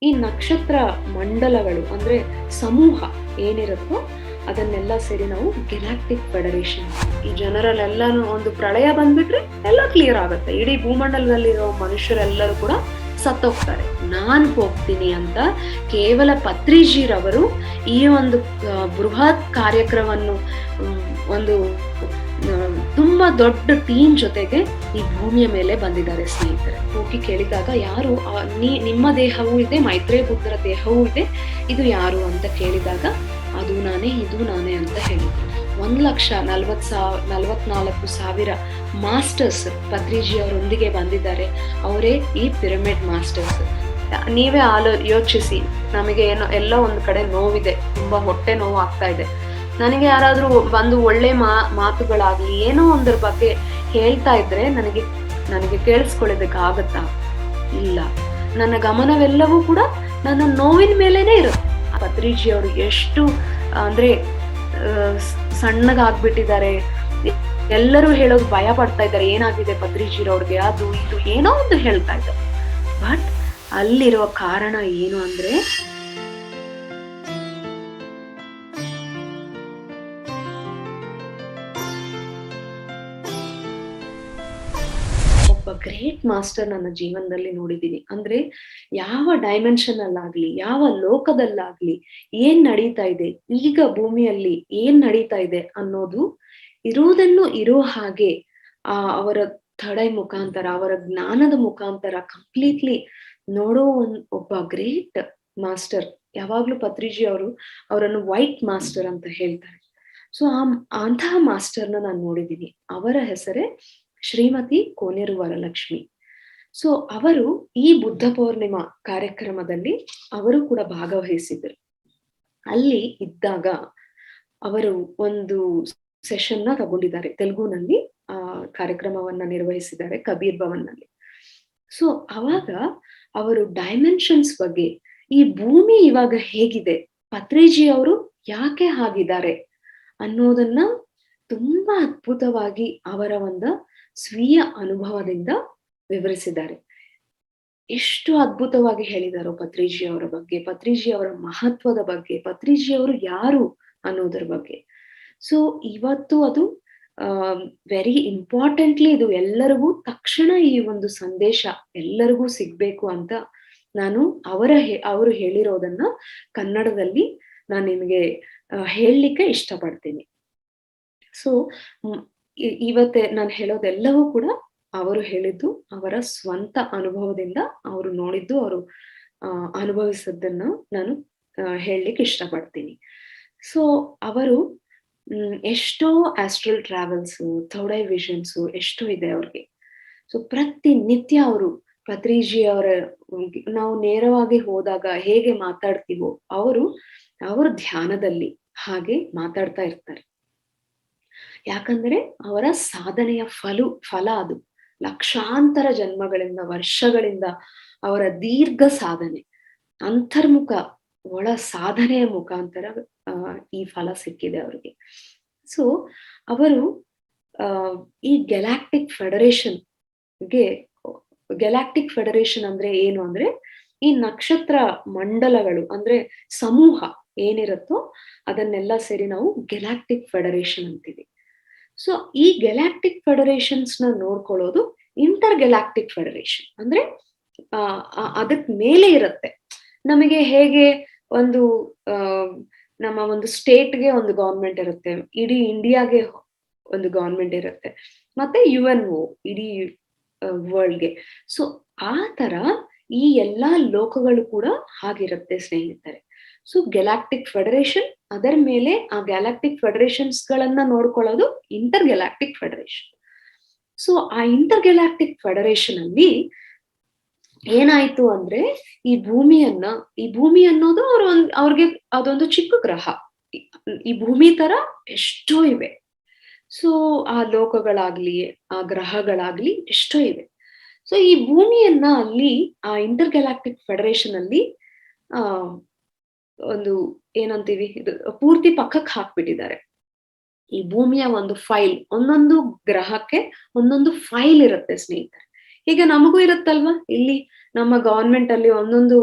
ಈ ನಕ್ಷತ್ರ ಮಂಡಲಗಳು ಅಂದ್ರೆ ಸಮೂಹ ಏನಿರುತ್ತೋ ಅದನ್ನೆಲ್ಲ ಸೇರಿ ನಾವು ಗೆಲಾಕ್ಟಿಕ್ ಫೆಡರೇಷನ್. ಈ ಜನರಲ್ಲೆಲ್ಲಾನು ಒಂದು ಪ್ರಳಯ ಬಂದ್ಬಿಟ್ರೆ ಎಲ್ಲ ಕ್ಲಿಯರ್ ಆಗುತ್ತೆ, ಇಡೀ ಭೂಮಂಡಲದಲ್ಲಿರೋ ಮನುಷ್ಯರೆಲ್ಲರೂ ಕೂಡ ಸತ್ತೋಗ್ತಾರೆ, ನಾನ್ ಹೋಗ್ತೀನಿ ಅಂತ ಕೇವಲ ಪತ್ರಿಜಿರವರು ಈ ಒಂದು ಬೃಹತ್ ಕಾರ್ಯಕ್ರಮವನ್ನು ಒಂದು ತುಂಬಾ ದೊಡ್ಡ ಟೀಮ್ ಜೊತೆಗೆ ಈ ಭೂಮಿಯ ಮೇಲೆ ಬಂದಿದ್ದಾರೆ ಸ್ನೇಹಿತರೆ. ಹೋಗಿ ಕೇಳಿದಾಗ ಯಾರು ನಿಮ್ಮ ದೇಹವೂ ಇದೆ, ಮೈತ್ರೇಯ ಬುದ್ಧರ ದೇಹವೂ ಇದೆ, ಇದು ಯಾರು ಅಂತ ಕೇಳಿದಾಗ ಅದು ನಾನೇ, ಇದು ನಾನೇ ಅಂತ ಹೇಳಿದ್ರು. 1,44,000 ಮಾಸ್ಟರ್ಸ್ ಪತ್ರಿಜಿ ಅವರೊಂದಿಗೆ ಬಂದಿದ್ದಾರೆ. ಅವರೇ ಈ ಪಿರಮಿಡ್ ಮಾಸ್ಟರ್ಸ್. ನೀವೇ ಯೋಚಿಸಿ, ನಮಗೆ ಏನೋ ಎಲ್ಲ ಒಂದು ಕಡೆ ನೋವಿದೆ, ತುಂಬಾ ಹೊಟ್ಟೆ ನೋವು ಆಗ್ತಾ ಇದೆ, ನನಗೆ ಯಾರಾದ್ರೂ ಒಂದು ಒಳ್ಳೆ ಮಾತುಗಳಾಗ್ಲಿ ಏನೋ ಒಂದ್ರ ಬಗ್ಗೆ ಹೇಳ್ತಾ ಇದ್ರೆ ನನಗೆ ಕೇಳಿಸ್ಕೊಳ್ಳೋದಕ್ಕಾಗತ್ತಾ? ಇಲ್ಲ, ನನ್ನ ಗಮನವೆಲ್ಲವೂ ಕೂಡ ನನ್ನ ನೋವಿನ ಮೇಲೇನೆ ಇರುತ್ತೆ. ಪತ್ರಿಜಿ ಅವರು ಎಷ್ಟು ಅಂದ್ರೆ ಸಣ್ಣಗಾಗ್ಬಿಟ್ಟಿದ್ದಾರೆ, ಎಲ್ಲರೂ ಹೇಳೋದು ಭಯ ಪಡ್ತಾ ಇದ್ದಾರೆ, ಏನಾಗಿದೆ ಪತ್ರಿಜಿರವ್ರಿಗೆ, ಅದು ಇದು ಏನೋ ಒಂದು ಹೇಳ್ತಾ ಇದ್ದಾರೆ. ಬಟ್ ಅಲ್ಲಿರುವ ಕಾರಣ ಏನು ಅಂದ್ರೆ ಒಬ್ಬ ಗ್ರೇಟ್ ಮಾಸ್ಟರ್ ನನ್ನ ಜೀವನದಲ್ಲಿ ನೋಡಿದ್ದೀನಿ. ಅಂದ್ರೆ ಯಾವ ಡೈಮೆನ್ಷನ್ ಅಲ್ಲಾಗ್ಲಿ, ಯಾವ ಲೋಕದಲ್ಲಾಗ್ಲಿ ಏನ್ ನಡೀತಾ ಇದೆ, ಈಗ ಭೂಮಿಯಲ್ಲಿ ಏನ್ ನಡೀತಾ ಇದೆ ಅನ್ನೋದು ಇರುವುದನ್ನು ಇರೋ ಹಾಗೆ ಅವರ ತಡೆ ಮುಖಾಂತರ, ಅವರ ಜ್ಞಾನದ ಮುಖಾಂತರ ಕಂಪ್ಲೀಟ್ಲಿ ನೋಡೋ ಒಬ್ಬ ಗ್ರೇಟ್ ಮಾಸ್ಟರ್. ಯಾವಾಗ್ಲೂ ಪತ್ರಿಜಿ ಅವರನ್ನು ವೈಟ್ ಮಾಸ್ಟರ್ ಅಂತ ಹೇಳ್ತಾರೆ. ಸೊ ಅಂತಹ ಮಾಸ್ಟರ್ನ ನಾನು ನೋಡಿದ್ದೀನಿ. ಅವರ ಹೆಸರೇ ಶ್ರೀಮತಿ ಕೋನೇರು ವರಲಕ್ಷ್ಮಿ. ಸೊ ಅವರು ಈ ಬುದ್ಧ ಪೌರ್ಣಿಮಾ ಕಾರ್ಯಕ್ರಮದಲ್ಲಿ ಅವರು ಕೂಡ ಭಾಗವಹಿಸಿದರು. ಅಲ್ಲಿ ಇದ್ದಾಗ ಅವರು ಒಂದು ಸೆಷನ್ ನ ತಗೊಂಡಿದ್ದಾರೆ, ತೆಲುಗುನಲ್ಲಿ ಕಾರ್ಯಕ್ರಮವನ್ನ ನಿರ್ವಹಿಸಿದ್ದಾರೆ ಕಬೀರ್ ಭವನ್ ನಲ್ಲಿ. ಸೊ ಅವಾಗ ಅವರು ಡೈಮೆನ್ಷನ್ಸ್ ಬಗ್ಗೆ, ಈ ಭೂಮಿ ಇವಾಗ ಹೇಗಿದೆ, ಪತ್ರಿಜಿ ಅವರು ಯಾಕೆ ಹಾಗಿದ್ದಾರೆ ಅನ್ನೋದನ್ನ ತುಂಬಾ ಅದ್ಭುತವಾಗಿ ಅವರ ಒಂದು ಸ್ವೀಯ ಅನುಭವದಿಂದ ವಿವರಿಸಿದ್ದಾರೆ. ಎಷ್ಟು ಅದ್ಭುತವಾಗಿ ಹೇಳಿದಾರೋ ಪತ್ರಿಜಿ ಅವರ ಬಗ್ಗೆ, ಪತ್ರಿಜಿ ಅವರ ಮಹತ್ವದ ಬಗ್ಗೆ, ಪತ್ರಿಜಿ ಅವರು ಯಾರು ಅನ್ನೋದ್ರ ಬಗ್ಗೆ. ಸೊ ಇವತ್ತು ಅದು ವೆರಿ ಇಂಪಾರ್ಟೆಂಟ್ಲಿ ಇದು ಎಲ್ಲರಿಗೂ ತಕ್ಷಣ ಈ ಒಂದು ಸಂದೇಶ ಎಲ್ಲರಿಗೂ ಸಿಗ್ಬೇಕು ಅಂತ ನಾನು ಅವರು ಹೇಳಿರೋದನ್ನ ಕನ್ನಡದಲ್ಲಿ ನಾನು ನಿಮಗೆ ಹೇಳಲಿಕ್ಕೆ ಇಷ್ಟಪಡ್ತೀನಿ. ಸೊ ಇವತ್ತೇ ನಾನು ಹೇಳೋದೆಲ್ಲವೂ ಕೂಡ ಅವರು ಹೇಳಿದ್ದು ಅವರ ಸ್ವಂತ ಅನುಭವದಿಂದ, ಅವರು ನೋಡಿದ್ದು, ಅವರು ಅನುಭವಿಸಿದ್ದನ್ನ ನಾನು ಹೇಳಲಿಕ್ಕೆ ಇಷ್ಟಪಡ್ತೀನಿ. ಸೊ ಅವರು ಎಷ್ಟೋ astral travels, third I visions ಎಷ್ಟೋ ಇದೆ ಅವ್ರಿಗೆ. ಸೊ ಪ್ರತಿನಿತ್ಯ ಅವರು ಪತ್ರಿಜಿ ನಾವು ನೇರವಾಗಿ ಹೋದಾಗ ಹೇಗೆ ಮಾತಾಡ್ತೀವೋ ಅವರು ಧ್ಯಾನದಲ್ಲಿ ಹಾಗೆ ಮಾತಾಡ್ತಾ ಇರ್ತಾರೆ. ಯಾಕಂದ್ರೆ ಅವರ ಸಾಧನೆಯ ಫಲ ಅದು ಲಕ್ಷಾಂತರ ಜನ್ಮಗಳಿಂದ, ವರ್ಷಗಳಿಂದ ಅವರ ದೀರ್ಘ ಸಾಧನೆ, ಅಂತರ್ಮುಖ ಒಳ ಸಾಧನೆಯ ಮುಖಾಂತರ ಈ ಫಲ ಸಿಕ್ಕಿದೆ ಅವರಿಗೆ. ಸೊ ಅವರು ಈ ಗೆಲಾಕ್ಟಿಕ್ ಫೆಡರೇಷನ್ ಅಂದ್ರೆ ಏನು ಅಂದ್ರೆ ಈ ನಕ್ಷತ್ರ ಮಂಡಲಗಳು ಅಂದ್ರೆ ಸಮೂಹ ಏನಿರುತ್ತೋ ಅದನ್ನೆಲ್ಲ ಸೇರಿ ನಾವು ಗೆಲಾಕ್ಟಿಕ್ ಫೆಡರೇಷನ್ ಅಂತೀವಿ. ಸೊ ಈ ಗೆಲಾಕ್ಟಿಕ್ ಫೆಡರೇಷನ್ಸ್ ನ ನೋಡ್ಕೊಳ್ಳೋದು ಇಂಟರ್ ಗೆಲಾಕ್ಟಿಕ್ ಫೆಡರೇಷನ್. ಅಂದ್ರೆ ಅದಕ್ ಮೇಲೆ ಇರುತ್ತೆ. ನಮಗೆ ಹೇಗೆ ಒಂದು ನಮ್ಮ ಒಂದು ಸ್ಟೇಟ್ಗೆ ಒಂದು ಗೌರ್ಮೆಂಟ್ ಇರುತ್ತೆ, ಇಡೀ ಇಂಡಿಯಾಗೆ ಒಂದು ಗೌರ್ಮೆಂಟ್ ಇರುತ್ತೆ, ಮತ್ತೆ UNO ಇಡೀ ವರ್ಲ್ಡ್ಗೆ. ಸೊ ಆ ತರ ಈ ಎಲ್ಲಾ ಲೋಕಗಳು ಕೂಡ ಹಾಗಿರುತ್ತೆ ಸ್ನೇಹಿತರೆ. ಸೊ ಗೆಲಾಕ್ಟಿಕ್ ಫೆಡರೇಷನ್, ಅದರ ಮೇಲೆ ಆ ಗ್ಯಾಲಾಕ್ಟಿಕ್ ಫೆಡರೇಷನ್ಸ್ ಗಳನ್ನ ನೋಡ್ಕೊಳ್ಳೋದು ಇಂಟರ್ ಗ್ಯಾಲಾಕ್ಟಿಕ್ ಫೆಡರೇಷನ್. ಸೊ ಆ ಇಂಟರ್ ಗ್ಯಾಲಾಕ್ಟಿಕ್ ಫೆಡರೇಷನ್ ಅಲ್ಲಿ ಏನಾಯ್ತು ಅಂದ್ರೆ ಈ ಭೂಮಿ ಅನ್ನೋದು ಅವ್ರಿಗೆ ಅದೊಂದು ಚಿಕ್ಕ ಗ್ರಹ. ಈ ಭೂಮಿ ತರ ಎಷ್ಟೋ ಇವೆ. ಸೊ ಆ ಲೋಕಗಳಾಗ್ಲಿ ಆ ಗ್ರಹಗಳಾಗ್ಲಿ ಎಷ್ಟೋ ಇವೆ. ಸೊ ಈ ಭೂಮಿಯನ್ನ ಅಲ್ಲಿ ಆ ಇಂಟರ್ ಗ್ಯಾಲಾಕ್ಟಿಕ್ ಫೆಡರೇಷನ್ ಅಲ್ಲಿ ಒಂದು ಏನಂತೀವಿ, ಇದು ಪೂರ್ತಿ ಪಕ್ಕಕ್ಕೆ ಹಾಕ್ಬಿಟ್ಟಿದ್ದಾರೆ. ಈ ಭೂಮಿಯ ಒಂದು ಫೈಲ್, ಒಂದೊಂದು ಗ್ರಹಕ್ಕೆ ಒಂದೊಂದು ಫೈಲ್ ಇರುತ್ತೆ ಸ್ನೇಹಿತರೆ. ಈಗ ನಮಗೂ ಇರುತ್ತಲ್ವಾ, ಇಲ್ಲಿ ನಮ್ಮ ಗವರ್ಮೆಂಟ್ ಅಲ್ಲಿ ಒಂದೊಂದು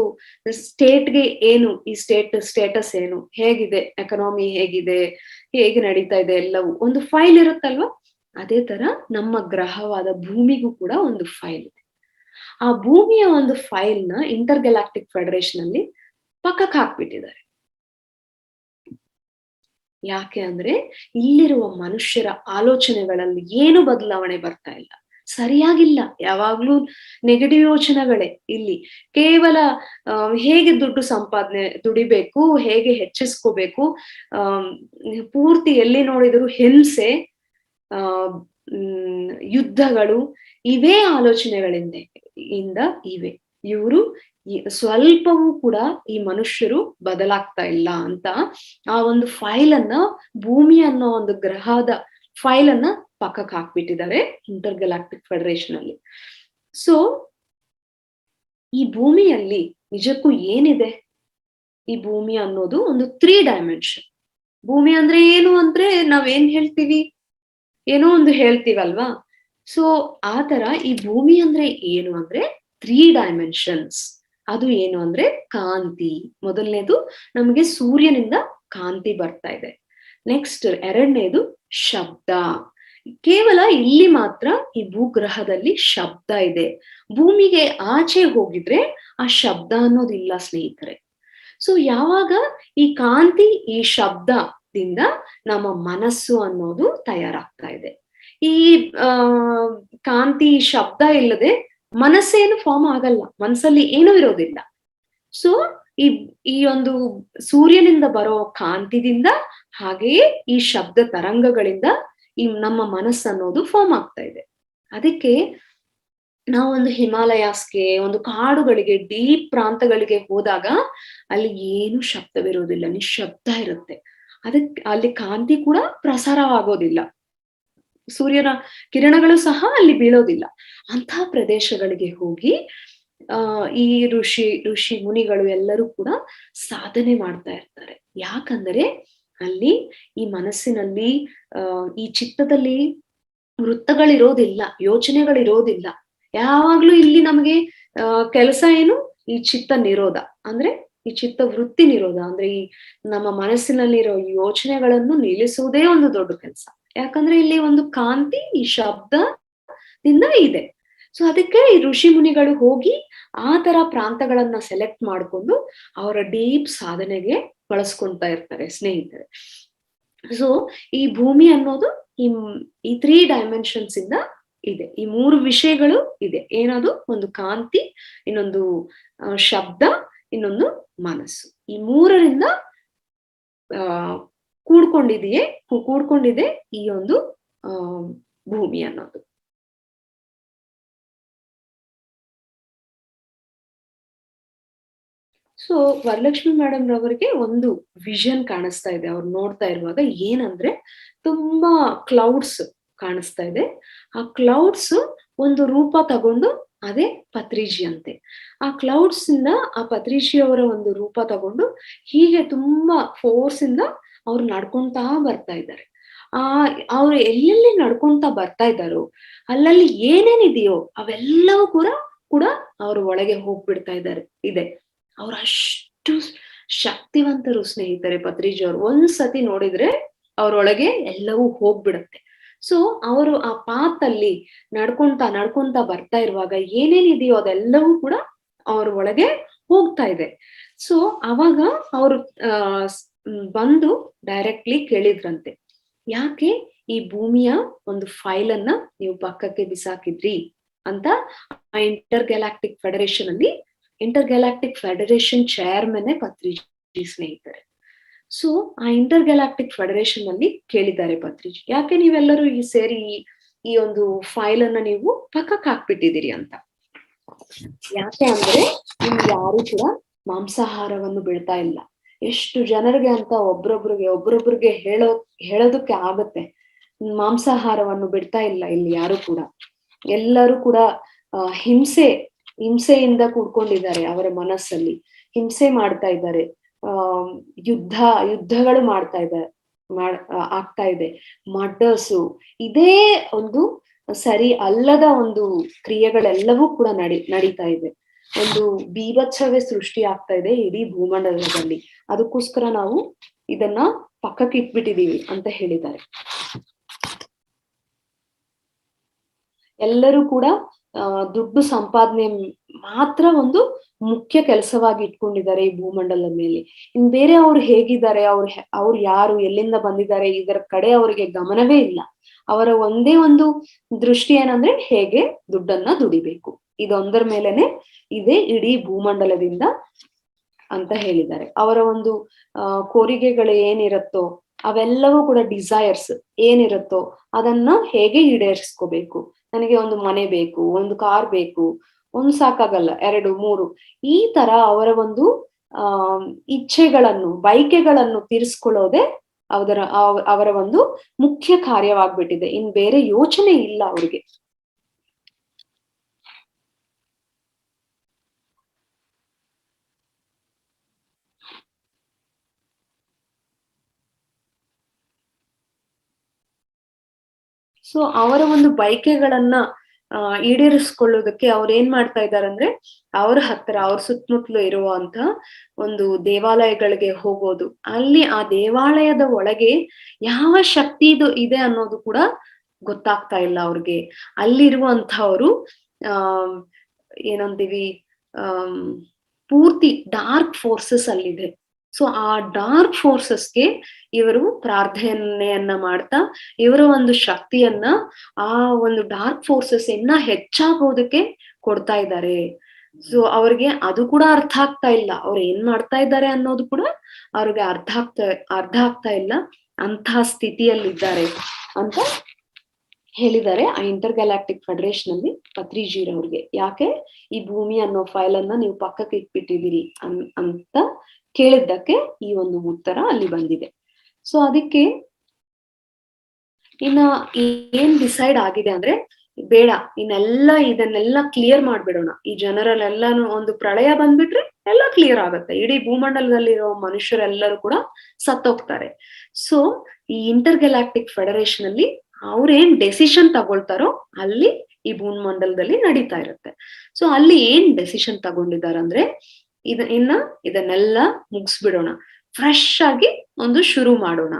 ಸ್ಟೇಟ್‌ಗೆ ಏನು ಈ ಸ್ಟೇಟಸ್ ಏನು, ಹೇಗಿದೆ ಎಕಾನಮಿ ಹೇಗಿದೆ, ಹೇಗೆ ನಡೀತಾ ಇದೆ ಎಲ್ಲವೂ ಒಂದು ಫೈಲ್ ಇರುತ್ತಲ್ವಾ? ಅದೇ ತರ ನಮ್ಮ ಗ್ರಹವಾದ ಭೂಮಿಗೂ ಕೂಡ ಒಂದು ಫೈಲ್ ಇದೆ. ಆ ಭೂಮಿಯ ಒಂದು ಫೈಲ್‌ನ ಇಂಟರ್ ಗ್ಯಾಲಾಕ್ಟಿಕ್ ಫೆಡರೇಷನ್ ಅಲ್ಲಿ ಪಕ್ಕಕ್ಕೆ ಹಾಕ್ಬಿಟ್ಟಿದ್ದಾರೆ. ಯಾಕೆ ಅಂದ್ರೆ ಇಲ್ಲಿರುವ ಮನುಷ್ಯರ ಆಲೋಚನೆಗಳಲ್ಲಿ ಏನು ಬದಲಾವಣೆ ಬರ್ತಾ ಇಲ್ಲ. ಸರಿಯಾಗಿಲ್ಲ. ಯಾವಾಗ್ಲೂ ನೆಗೆಟಿವ್ ಯೋಚನೆಗಳೇ ಇಲ್ಲಿ. ಕೇವಲ ಹೇಗೆ ದುಡ್ಡು ಸಂಪಾದನೆ ದುಡಿಬೇಕು, ಹೇಗೆ ಹೆಚ್ಚಿಸ್ಕೋಬೇಕು, ಆಹ್, ಪೂರ್ತಿ ಎಲ್ಲಿ ನೋಡಿದ್ರು ಹಿಂಸೆ, ಆಹ್, ಯುದ್ಧಗಳು ಇವೇ ಆಲೋಚನೆಗಳಿಂದ ಇಂದ ಇವೆ. ಇವ್ರು ಸ್ವಲ್ಪವೂ ಕೂಡ ಈ ಮನುಷ್ಯರು ಬದಲಾಗ್ತಾ ಇಲ್ಲ ಅಂತ ಆ ಒಂದು ಫೈಲ್ ಅನ್ನ, ಭೂಮಿ ಅನ್ನೋ ಒಂದು ಗ್ರಹದ ಫೈಲ್ ಅನ್ನ ಪಕ್ಕಕ್ಕೆ ಹಾಕ್ಬಿಟ್ಟಿದ್ದಾರೆ ಇಂಟರ್ ಗ್ಯಾಲಾಕ್ಟಿಕ್ ಫೆಡರೇಷನ್ ಅಲ್ಲಿ. ಸೊ ಈ ಭೂಮಿಯಲ್ಲಿ ನಿಜಕ್ಕೂ ಏನಿದೆ? ಈ ಭೂಮಿ ಅನ್ನೋದು ಒಂದು 3 ಡೈಮೆನ್ಷನ್. ಭೂಮಿ ಅಂದ್ರೆ ಏನು ಅಂದ್ರೆ ನಾವೇನ್ ಹೇಳ್ತೀವಿ? ಏನೋ ಒಂದು ಹೇಳ್ತೀವಲ್ವಾ? ಸೊ ಆ ತರ ಈ ಭೂಮಿ ಅಂದ್ರೆ ಏನು ಅಂದ್ರೆ 3 ಡೈಮೆನ್ಷನ್ಸ್. ಅದು ಏನು ಅಂದ್ರೆ ಕಾಂತಿ. ಮೊದಲನೇದು ನಮಗೆ ಸೂರ್ಯನಿಂದ ಕಾಂತಿ ಬರ್ತಾ ಇದೆ. ನೆಕ್ಸ್ಟ್ ಎರಡನೇದು ಶಬ್ದ. ಕೇವಲ ಇಲ್ಲಿ ಮಾತ್ರ ಈ ಭೂಗ್ರಹದಲ್ಲಿ ಶಬ್ದ ಇದೆ. ಭೂಮಿಗೆ ಆಚೆ ಹೋಗಿದ್ರೆ ಆ ಶಬ್ದ ಅನ್ನೋದಿಲ್ಲ ಸ್ನೇಹಿತರೆ. ಸೊ ಯಾವಾಗ ಈ ಕಾಂತಿ, ಈ ಶಬ್ದದಿಂದ ನಮ್ಮ ಮನಸ್ಸು ಅನ್ನೋದು ತಯಾರಾಗ್ತಾ ಇದೆ. ಈ ಆ ಕಾಂತಿ, ಶಬ್ದ ಇಲ್ಲದೆ ಮನಸ್ಸೇನು ಫಾರ್ಮ್ ಆಗಲ್ಲ. ಮನಸ್ಸಲ್ಲಿ ಏನೂ ಇರೋದಿಲ್ಲ. ಸೊ ಈ ಈ ಒಂದು ಸೂರ್ಯನಿಂದ ಬರೋ ಕಾಂತಿದಿಂದ, ಹಾಗೆಯೇ ಈ ಶಬ್ದ ತರಂಗಗಳಿಂದ ಈ ನಮ್ಮ ಮನಸ್ಸನ್ನೋದು ಫಾರ್ಮ್ ಆಗ್ತಾ ಇದೆ. ಅದಕ್ಕೆ ನಾವೊಂದು ಹಿಮಾಲಯಾಸ್‌ಗೆ, ಒಂದು ಕಾಡುಗಳಿಗೆ, ಡೀಪ್ ಪ್ರಾಂತಗಳಿಗೆ ಹೋದಾಗ ಅಲ್ಲಿ ಏನು ಶಬ್ದವಿರುವುದಿಲ್ಲ, ನಿಶ್ಶಬ್ದ ಇರುತ್ತೆ. ಅಲ್ಲಿ ಕಾಂತಿ ಕೂಡ ಪ್ರಸಾರವಾಗೋದಿಲ್ಲ. ಸೂರ್ಯನ ಕಿರಣಗಳು ಸಹ ಅಲ್ಲಿ ಬೀಳೋದಿಲ್ಲ. ಅಂತಹ ಪ್ರದೇಶಗಳಿಗೆ ಹೋಗಿ ಈ ಋಷಿ ಮುನಿಗಳು ಎಲ್ಲರೂ ಕೂಡ ಸಾಧನೆ ಮಾಡ್ತಾ ಇರ್ತಾರೆ. ಯಾಕಂದರೆ ಅಲ್ಲಿ ಈ ಮನಸ್ಸಿನಲ್ಲಿ, ಈ ಚಿತ್ತದಲ್ಲಿ ವೃತ್ತಗಳಿರೋದಿಲ್ಲ, ಯೋಚನೆಗಳಿರೋದಿಲ್ಲ. ಯಾವಾಗ್ಲೂ ಇಲ್ಲಿ ನಮಗೆ ಕೆಲಸ ಏನು? ಈ ಚಿತ್ತ ನಿರೋಧ. ಅಂದ್ರೆ ಈ ಚಿತ್ತ ವೃತ್ತಿ ನಿರೋಧ. ಅಂದ್ರೆ ಈ ನಮ್ಮ ಮನಸ್ಸಿನಲ್ಲಿರೋ ಯೋಚನೆಗಳನ್ನು ನಿಲ್ಲಿಸುವುದೇ ಒಂದು ದೊಡ್ಡ ಕೆಲಸ. ಯಾಕಂದ್ರೆ ಇಲ್ಲಿ ಒಂದು ಕಾಂತಿ, ಈ ಶಬ್ದದಿಂದ ಇದೆ. ಸೊ ಅದಕ್ಕೆ ಈ ಋಷಿ ಮುನಿಗಳು ಹೋಗಿ ಆ ತರ ಪ್ರಾಂತಗಳನ್ನ ಸೆಲೆಕ್ಟ್ ಮಾಡ್ಕೊಂಡು ಅವರ ಡೀಪ್ ಸಾಧನೆಗೆ ಬಳಸ್ಕೊಂತಾ ಇರ್ತಾರೆ ಸ್ನೇಹಿತರೆ. ಸೊ ಈ ಭೂಮಿ ಅನ್ನೋದು ಈ 3 ಡೈಮೆನ್ಷನ್ಸ್ ಇಂದ ಇದೆ. ಈ 3 ವಿಷಯಗಳು ಇದೆ. ಏನದು? ಒಂದು ಕಾಂತಿ, ಇನ್ನೊಂದು ಶಬ್ದ, ಇನ್ನೊಂದು ಮನಸ್ಸು. ಈ 3ರಿಂದ ಕೂಡ್ಕೊಂಡಿದೆ ಈ ಒಂದು ಭೂಮಿ ಅನ್ನೋದು. ಸೊ ವರಲಕ್ಷ್ಮಿ ಮೇಡಮ್ ರವರಿಗೆ ಒಂದು ವಿಷನ್ ಕಾಣಿಸ್ತಾ ಇದೆ. ಅವ್ರು ನೋಡ್ತಾ ಇರುವಾಗ ಏನಂದ್ರೆ ತುಂಬಾ ಕ್ಲೌಡ್ಸ್ ಕಾಣಿಸ್ತಾ ಇದೆ. ಆ ಕ್ಲೌಡ್ಸ್ ಒಂದು ರೂಪ ತಗೊಂಡು ಅದೇ ಪತ್ರಿಜಿ ಅಂತೆ. ಆ ಕ್ಲೌಡ್ಸ್ ಇಂದ ಆ ಪತ್ರಿಜಿ ಅವರ ಒಂದು ರೂಪ ತಗೊಂಡು ಹೀಗೆ ತುಂಬಾ ಫೋರ್ಸ್ ಇಂದ ಅವ್ರು ನಡ್ಕೊಂತಾ ಬರ್ತಾ ಇದ್ದಾರೆ. ಅವ್ರು ಎಲ್ಲೆಲ್ಲಿ ನಡ್ಕೊಂತಾ ಬರ್ತಾ ಇದ್ದಾರೋ ಅಲ್ಲಲ್ಲಿ ಏನೇನಿದೆಯೋ ಅವೆಲ್ಲವೂ ಕೂಡ ಅವ್ರ ಒಳಗೆ ಹೋಗ್ಬಿಡ್ತಾ ಇದೆ. ಅವ್ರು ಅಷ್ಟು ಶಕ್ತಿವಂತರು ಸ್ನೇಹಿತರೆ ಪತ್ರಿಜಿ ಅವರು. ಒಂದ್ಸತಿ ನೋಡಿದ್ರೆ ಅವ್ರೊಳಗೆ ಎಲ್ಲವೂ ಹೋಗ್ಬಿಡತ್ತೆ. ಸೊ ಅವರು ಆ ಪಾತಲ್ಲಿ ನಡ್ಕೊಂತಾ ಬರ್ತಾ ಇರುವಾಗ ಏನೇನಿದೆಯೋ ಅದೆಲ್ಲವೂ ಕೂಡ ಅವ್ರ ಒಳಗೆ ಹೋಗ್ತಾ ಇದೆ. ಸೊ ಅವಾಗ ಅವರು ಬಂದು ಡೈರೆಕ್ಟ್ಲಿ ಕೇಳಿದ್ರಂತೆ, ಯಾಕೆ ಈ ಭೂಮಿಯ ಒಂದು ಫೈಲ್ ಅನ್ನ ನೀವು ಪಕ್ಕಕ್ಕೆ ಬಿಸಾಕಿದ್ರಿ ಅಂತ. ಆ inter Galactic federation chairman Patriji ಸ್ನೇಹಿತರೆ. ಸೊ ಆ ಇಂಟರ್ ಗ್ಯಾಲಾಕ್ಟಿಕ್ ಫೆಡರೇಷನ್ ಅಲ್ಲಿ ಕೇಳಿದ್ದಾರೆ ಪತ್ರಿಜಿ, ಯಾಕೆ ನೀವೆಲ್ಲರೂ ಸೇರಿ ಈ ಒಂದು ಫೈಲ್ ಅನ್ನ ನೀವು ಪಕ್ಕಕ್ಕೆ ಹಾಕ್ಬಿಟ್ಟಿದ್ದೀರಿ ಅಂತ. ಯಾಕೆ ಅಂದ್ರೆ ನಿಮ್ಗೆ ಯಾರು ಕೂಡ ಮಾಂಸಾಹಾರವನ್ನು ಬಿಡ್ತಾ ಇಲ್ಲ. ಎಷ್ಟು ಜನರಿಗೆ ಅಂತ ಒಬ್ರೊಬ್ರಿಗೆ ಹೇಳೋದಕ್ಕೆ ಆಗತ್ತೆ. ಮಾಂಸಾಹಾರವನ್ನು ಬಿಡ್ತಾ ಇಲ್ಲ ಇಲ್ಲಿ ಯಾರು ಕೂಡ. ಎಲ್ಲರೂ ಕೂಡ ಹಿಂಸೆಯಿಂದ ಕೂಡ್ಕೊಂಡಿದ್ದಾರೆ. ಅವರ ಮನಸ್ಸಲ್ಲಿ ಹಿಂಸೆ ಮಾಡ್ತಾ ಇದ್ದಾರೆ. ಯುದ್ಧಗಳು ಆಗ್ತಾ ಇದೆ. ಮರ್ಡರ್ಸು ಇದೇ ಒಂದು ಸರಿ ಅಲ್ಲದ ಒಂದು ಕ್ರಿಯೆಗಳೆಲ್ಲವೂ ಕೂಡ ನಡೀತಾ ಇದೆ. ಒಂದು ಬೀಭತ್ಸವೇ ಸೃಷ್ಟಿ ಆಗ್ತಾ ಇದೆ ಇಡೀ ಭೂಮಂಡಲದಲ್ಲಿ. ಅದಕ್ಕೋಸ್ಕರ ನಾವು ಇದನ್ನ ಪಕ್ಕಕ್ಕೆ ಇಟ್ಬಿಟ್ಟಿದೀವಿ ಅಂತ ಹೇಳಿದ್ದಾರೆ. ಎಲ್ಲರೂ ಕೂಡ ದುಡ್ಡು ಸಂಪಾದನೆ ಮಾತ್ರ ಒಂದು ಮುಖ್ಯ ಕೆಲಸವಾಗಿ ಇಟ್ಕೊಂಡಿದ್ದಾರೆ ಈ ಭೂಮಂಡಲದ ಮೇಲೆ. ಇನ್ ಬೇರೆ ಅವ್ರು ಹೇಗಿದ್ದಾರೆ, ಅವ್ರು ಯಾರು, ಎಲ್ಲಿಂದ ಬಂದಿದ್ದಾರೆ, ಇದರ ಕಡೆ ಅವರಿಗೆ ಗಮನವೇ ಇಲ್ಲ. ಅವರ ಒಂದೇ ಒಂದು ದೃಷ್ಟಿ ಏನಂದ್ರೆ ಹೇಗೆ ದುಡ್ಡನ್ನ ದುಡಿಬೇಕು, ಇದೊಂದರ ಮೇಲೆನೆ ಇದೆ ಇಡೀ ಭೂಮಂಡಲದಿಂದ ಅಂತ ಹೇಳಿದ್ದಾರೆ. ಅವರ ಒಂದು ಕೋರಿಕೆಗಳು ಏನಿರುತ್ತೋ ಅವೆಲ್ಲವೂ ಕೂಡ ಡಿಸೈರ್ಸ್ ಏನಿರುತ್ತೋ ಅದನ್ನ ಹೇಗೆ ಈಡೇರಿಸ್ಕೋಬೇಕು. ನನಗೆ ಒಂದು ಮನೆ ಬೇಕು, ಒಂದು ಕಾರ್ ಬೇಕು, ಒಂದು ಸಾಕಾಗಲ್ಲ, 2, 3 ಈ ತರ ಅವರ ಒಂದು ಇಚ್ಛೆಗಳನ್ನು, ಬಯಕೆಗಳನ್ನು ತೀರಿಸ್ಕೊಳ್ಳೋದೇ ಅವರ ಒಂದು ಮುಖ್ಯ ಕಾರ್ಯವಾಗ್ಬಿಟ್ಟಿದೆ. ಇನ್ ಬೇರೆ ಯೋಚನೆ ಇಲ್ಲ ಅವ್ರಿಗೆ. ಸೊ ಅವರ ಒಂದು ಬಯಕೆಗಳನ್ನ ಈಡೇರಿಸ್ಕೊಳ್ಳೋದಕ್ಕೆ ಅವ್ರು ಏನ್ ಮಾಡ್ತಾ ಇದ್ದಾರೆ ಅಂದ್ರೆ, ಅವ್ರ ಹತ್ರ ಅವ್ರ ಸುತ್ತಮುತ್ತಲು ಇರುವಂತ ಒಂದು ದೇವಾಲಯಗಳಿಗೆ ಹೋಗೋದು, ಅಲ್ಲಿ ಆ ದೇವಾಲಯದ ಒಳಗೆ ಯಾವ ಶಕ್ತಿ ಇದೆ ಅನ್ನೋದು ಕೂಡ ಗೊತ್ತಾಗ್ತಾ ಇಲ್ಲ ಅವ್ರಿಗೆ. ಅಲ್ಲಿರುವಂತವ್ರು ಏನಂತೀವಿ, ಪೂರ್ತಿ ಡಾರ್ಕ್ ಫೋರ್ಸಸ್ ಅಲ್ಲಿದೆ. ಸೊ ಆ ಡಾರ್ಕ್ ಫೋರ್ಸಸ್ಗೆ ಇವರು ಪ್ರಾರ್ಥನೆಯನ್ನ ಮಾಡ್ತಾ ಇವರ ಒಂದು ಶಕ್ತಿಯನ್ನ ಆ ಒಂದು ಡಾರ್ಕ್ ಫೋರ್ಸಸ್ ಇನ್ನ ಹೆಚ್ಚಾಗೋದಕ್ಕೆ ಕೊಡ್ತಾ ಇದ್ದಾರೆ. ಸೊ ಅವ್ರಿಗೆ ಅದು ಕೂಡ ಅರ್ಥ ಆಗ್ತಾ ಇಲ್ಲ, ಅವ್ರು ಏನ್ ಮಾಡ್ತಾ ಇದ್ದಾರೆ ಅನ್ನೋದು ಕೂಡ ಅವ್ರಿಗೆ ಅರ್ಥ ಆಗ್ತಾ ಇಲ್ಲ. ಅಂತಹ ಸ್ಥಿತಿಯಲ್ಲಿದ್ದಾರೆ ಅಂತ ಹೇಳಿದ್ದಾರೆ ಆ ಇಂಟರ್ ಗ್ಯಾಲಾಕ್ಟಿಕ್ ಫೆಡರೇಷನ್ ಅಲ್ಲಿ ಪತ್ರಿಜಿರವ್ರಿಗೆ. ಯಾಕೆ ಈ ಭೂಮಿ ಅನ್ನೋ ಫೈಲ್ ಅನ್ನ ನೀವು ಪಕ್ಕಕ್ಕೆ ಇಟ್ಬಿಟ್ಟಿದ್ದೀರಿ ಅಂತ ಕೇಳಿದ್ದಕ್ಕೆ ಈ ಒಂದು ಉತ್ತರ ಅಲ್ಲಿ ಬಂದಿದೆ. ಸೊ ಅದಕ್ಕೆ ಇನ್ನ ಏನ್ ಡಿಸೈಡ್ ಆಗಿದೆ ಅಂದ್ರೆ, ಬೇಡ ಇದನ್ನೆಲ್ಲ ಕ್ಲಿಯರ್ ಮಾಡ್ಬಿಡೋಣ. ಈ ಜನರಲ್ಲೆಲ್ಲಾನು ಒಂದು ಪ್ರಳಯ ಬಂದ್ಬಿಟ್ರೆ ಎಲ್ಲ ಕ್ಲಿಯರ್ ಆಗುತ್ತೆ, ಇಡೀ ಭೂಮಂಡಲದಲ್ಲಿರೋ ಮನುಷ್ಯರೆಲ್ಲರೂ ಕೂಡ ಸತ್ತೋಗ್ತಾರೆ. ಸೊ ಈ ಇಂಟರ್ ಗ್ಯಾಲಾಕ್ಟಿಕ್ ಫೆಡರೇಷನ್ ಅಲ್ಲಿ ಅವ್ರೇನ್ ಡೆಸಿಷನ್ ತಗೊಳ್ತಾರೋ ಅಲ್ಲಿ ಈ ಭೂಮಂಡಲದಲ್ಲಿ ನಡೀತಾ ಇರುತ್ತೆ. ಸೊ ಅಲ್ಲಿ ಏನ್ ಡೆಸಿಷನ್ ತಗೊಂಡಿದ್ದಾರೆ, ಇದನ್ನೆಲ್ಲ ಮುಗಿಸ್ಬಿಡೋಣ, ಫ್ರೆಶ್ ಆಗಿ ಒಂದು ಶುರು ಮಾಡೋಣ